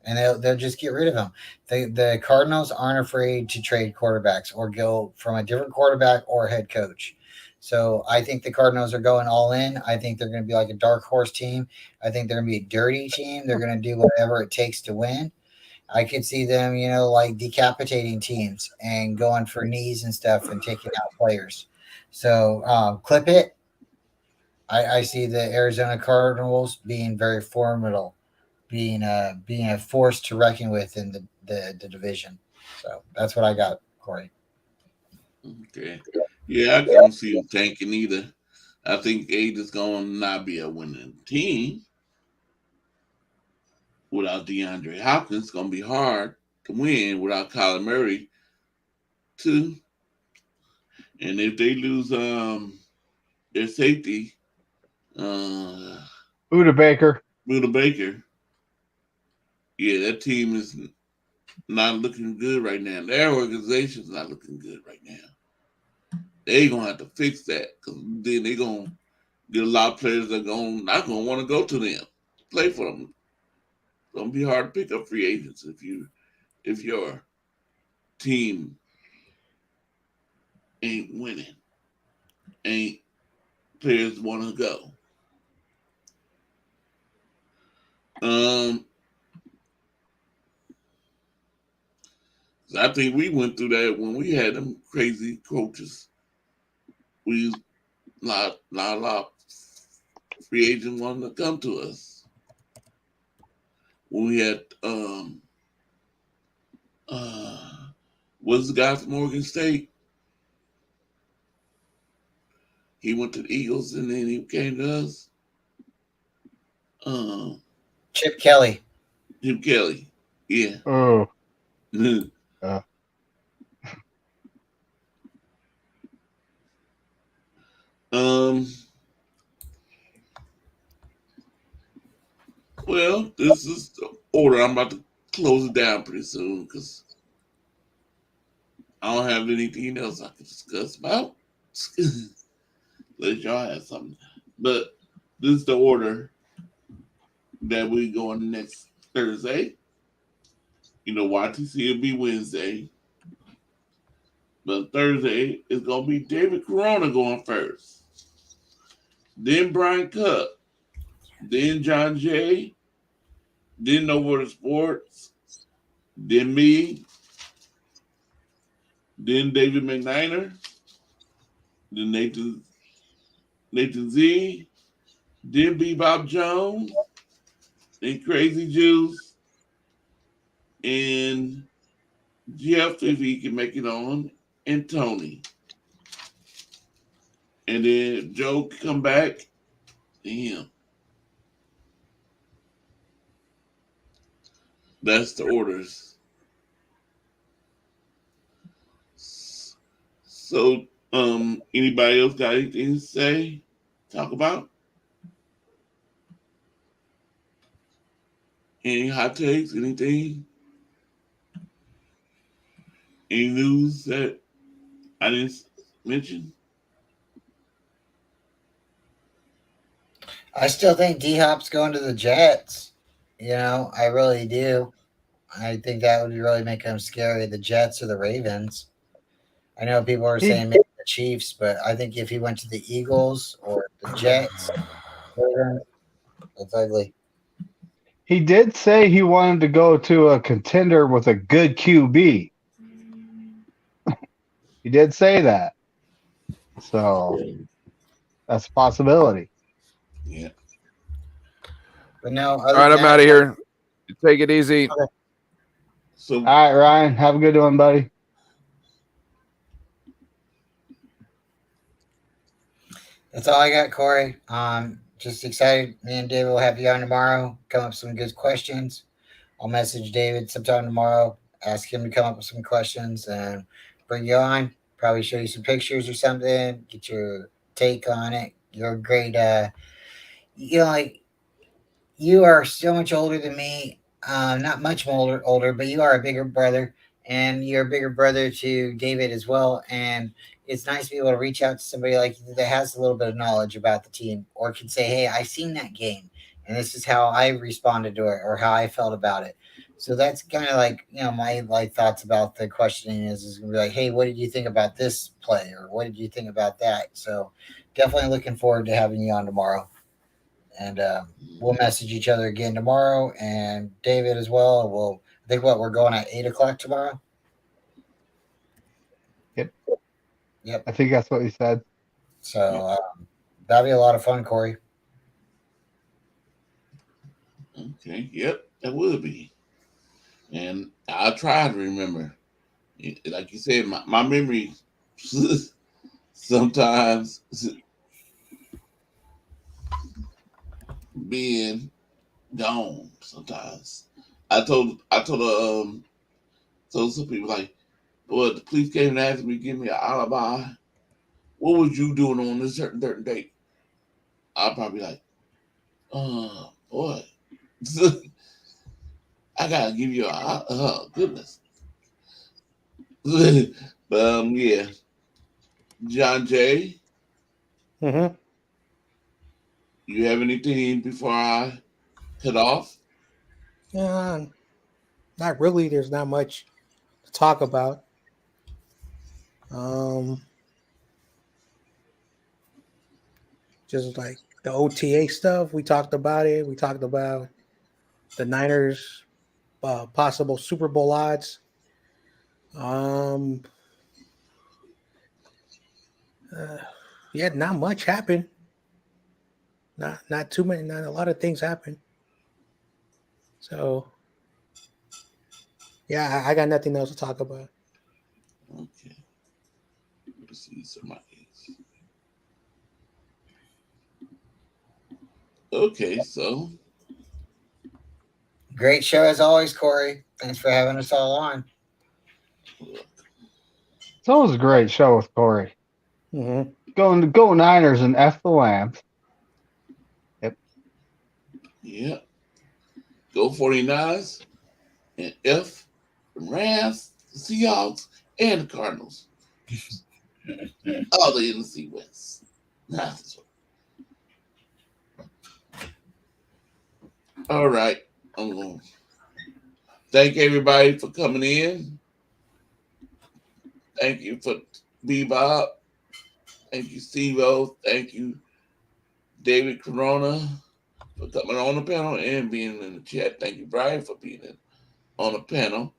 And they'll just get rid of him. The Cardinals aren't afraid to trade quarterbacks or go from a different quarterback or head coach. So I think the Cardinals are going all in. I think they're going to be like a dark horse team. I think they're going to be a dirty team. They're going to do whatever it takes to win. I could see them, like decapitating teams and going for knees and stuff and taking out players. So clip it. I see the Arizona Cardinals being very formidable, being a force to reckon with in the division. So that's what I got, Corey. Okay. Yeah, I don't see them tanking either. I think eight is going to not be a winning team without DeAndre Hopkins. It's going to be hard to win without Kyler Murray, too. And if they lose their safety, Buda Baker. Baker, yeah, that team is not looking good right now. Their organization's not looking good right now. They gonna have to fix that because then they gonna get a lot of players that not gonna want to go to them, play for them. It's gonna be hard to pick up free agents if your team ain't winning, ain't players want to go. I think we went through that when we had them crazy coaches. We lot free agents wanted to come to us. When we had what's the guy from Oregon State? He went to the Eagles and then he came to us. Chip Kelly. Chip Kelly. Yeah. Oh. Well, this is the order. I'm about to close it down pretty soon because I don't have anything else I can discuss about. Let y'all have something. But this is the order that we go on next Thursday. YTC will be Wednesday. But Thursday is going to be David Corona going first. Then Brian Cup. Then John Jay. Then Over the Sports. Then me. Then David McNiner. Then Nathan Z. Then Bebop Jones. Then Crazy Juice. And Jeff, if he can make it on. And Tony. And then Joe can come back. And him. That's the orders. So, anybody else got anything to say? Talk about? Any hot takes? Anything? Any news that I didn't mention? I still think D Hop's going to the Jets. I really do. I think that would really make him scary. The Jets or the Ravens. I know people are saying maybe the Chiefs, but I think if he went to the Eagles or the Jets, that's ugly. He did say he wanted to go to a contender with a good QB. He did say that. So that's a possibility. Yeah. But no. All right, I'm out of here. Take it easy. Okay. So, all right, Ryan, have a good one, buddy. That's all I got, Corey. Just excited. Me and David will have you on tomorrow. Come up with some good questions. I'll message David sometime tomorrow. Ask him to come up with some questions and bring you on. probably show you some pictures or something, get your take on it. You're great. Like you are so much older than me. Not much older, but you are a bigger brother, and you're a bigger brother to David as well. And it's nice to be able to reach out to somebody like you that has a little bit of knowledge about the team, or can say, "Hey, I seen that game, and this is how I responded to it, or how I felt about it." So that's kind of like my like thoughts about the questioning is gonna be like, "Hey, what did you think about this play, or what did you think about that?" So definitely looking forward to having you on tomorrow, and we'll message each other again tomorrow, and David as well. I think we're going at 8 o'clock tomorrow. Yep. Yep. I think that's what he said. So that'll be a lot of fun, Corey. Okay, yep, that would be. And I'll try to remember. Like you said, my memory sometimes being gone. Sometimes told some people like, "Boy, the police came and asked me to give me an alibi. What was you doing on this certain date?" I'll probably be like, boy, I gotta give you goodness." But yeah, John Jay, Mm-hmm. you have anything before I cut off? Not really. There's not much to talk about. Um, just like the OTA stuff, we talked about it. We talked about the Niners' possible Super Bowl odds. Um, yeah, not much happened. Not too many. Not a lot of things happened. So yeah, I got nothing else to talk about. Okay, let's see somebody. Okay, so Great show as always, Corey. Thanks for having us all on. It's always a great show with Corey. Mm-hmm. Go Niners and F the Lambs. Yep. yeah, go 49ers and F the Rams, the Seahawks, and the Cardinals. All the NFC West. That's right. All right. Thank everybody for coming in. Thank you for Bebop. Thank you, Steve-O. Thank you, David Corona, for coming on the panel and being in the chat. Thank you, Brian, for being on the panel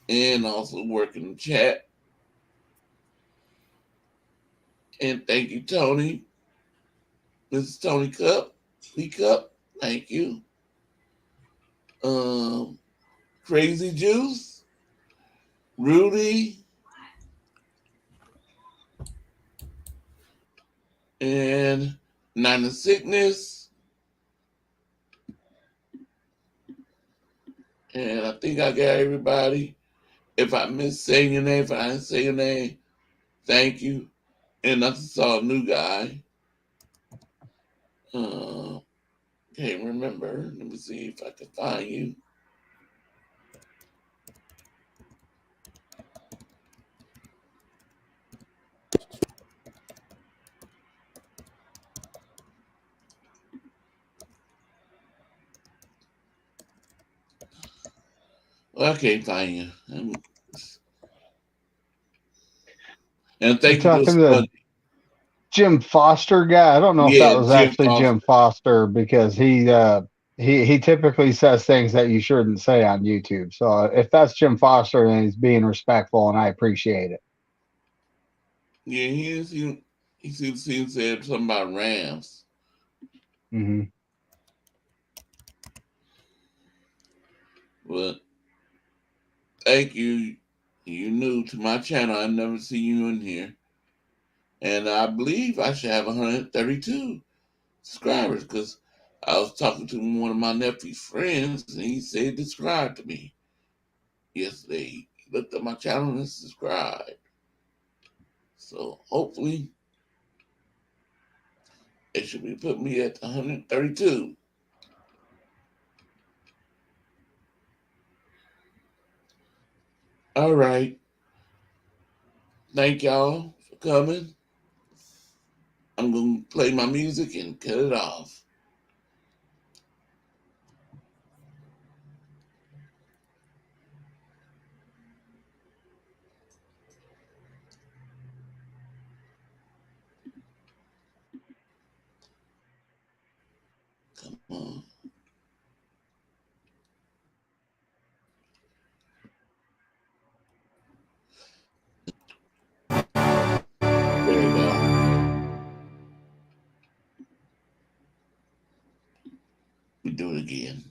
and also working the chat. And thank you, Tony, Mrs. Tony Cup, B Cup. Thank you. Crazy Juice, Rudy, and Nine of Sickness. And I think I got everybody. If I missed saying your name, if I didn't say your name, thank you. And I just saw a new guy. Can't remember. Let me see if I can find you. Well, I can't find you. And You're thank you, talking Miss to Bundy. Jim Foster guy. I don't know if that Yeah, was Jim actually Foster. Jim Foster because he typically says things that you shouldn't say on YouTube. So if that's Jim Foster, then he's being respectful, and I appreciate it. Yeah, he said something about Rams. Mm-hmm. But thank you. You new to my channel. I never see you in here. And I believe I should have 132 subscribers because I was talking to one of my nephew's friends and he said subscribe to me yesterday. He looked at my channel and subscribed. So hopefully it should be put me at 132. All right. Thank y'all for coming. I'm going to play my music and cut it off. Come on. There you go. We do it again.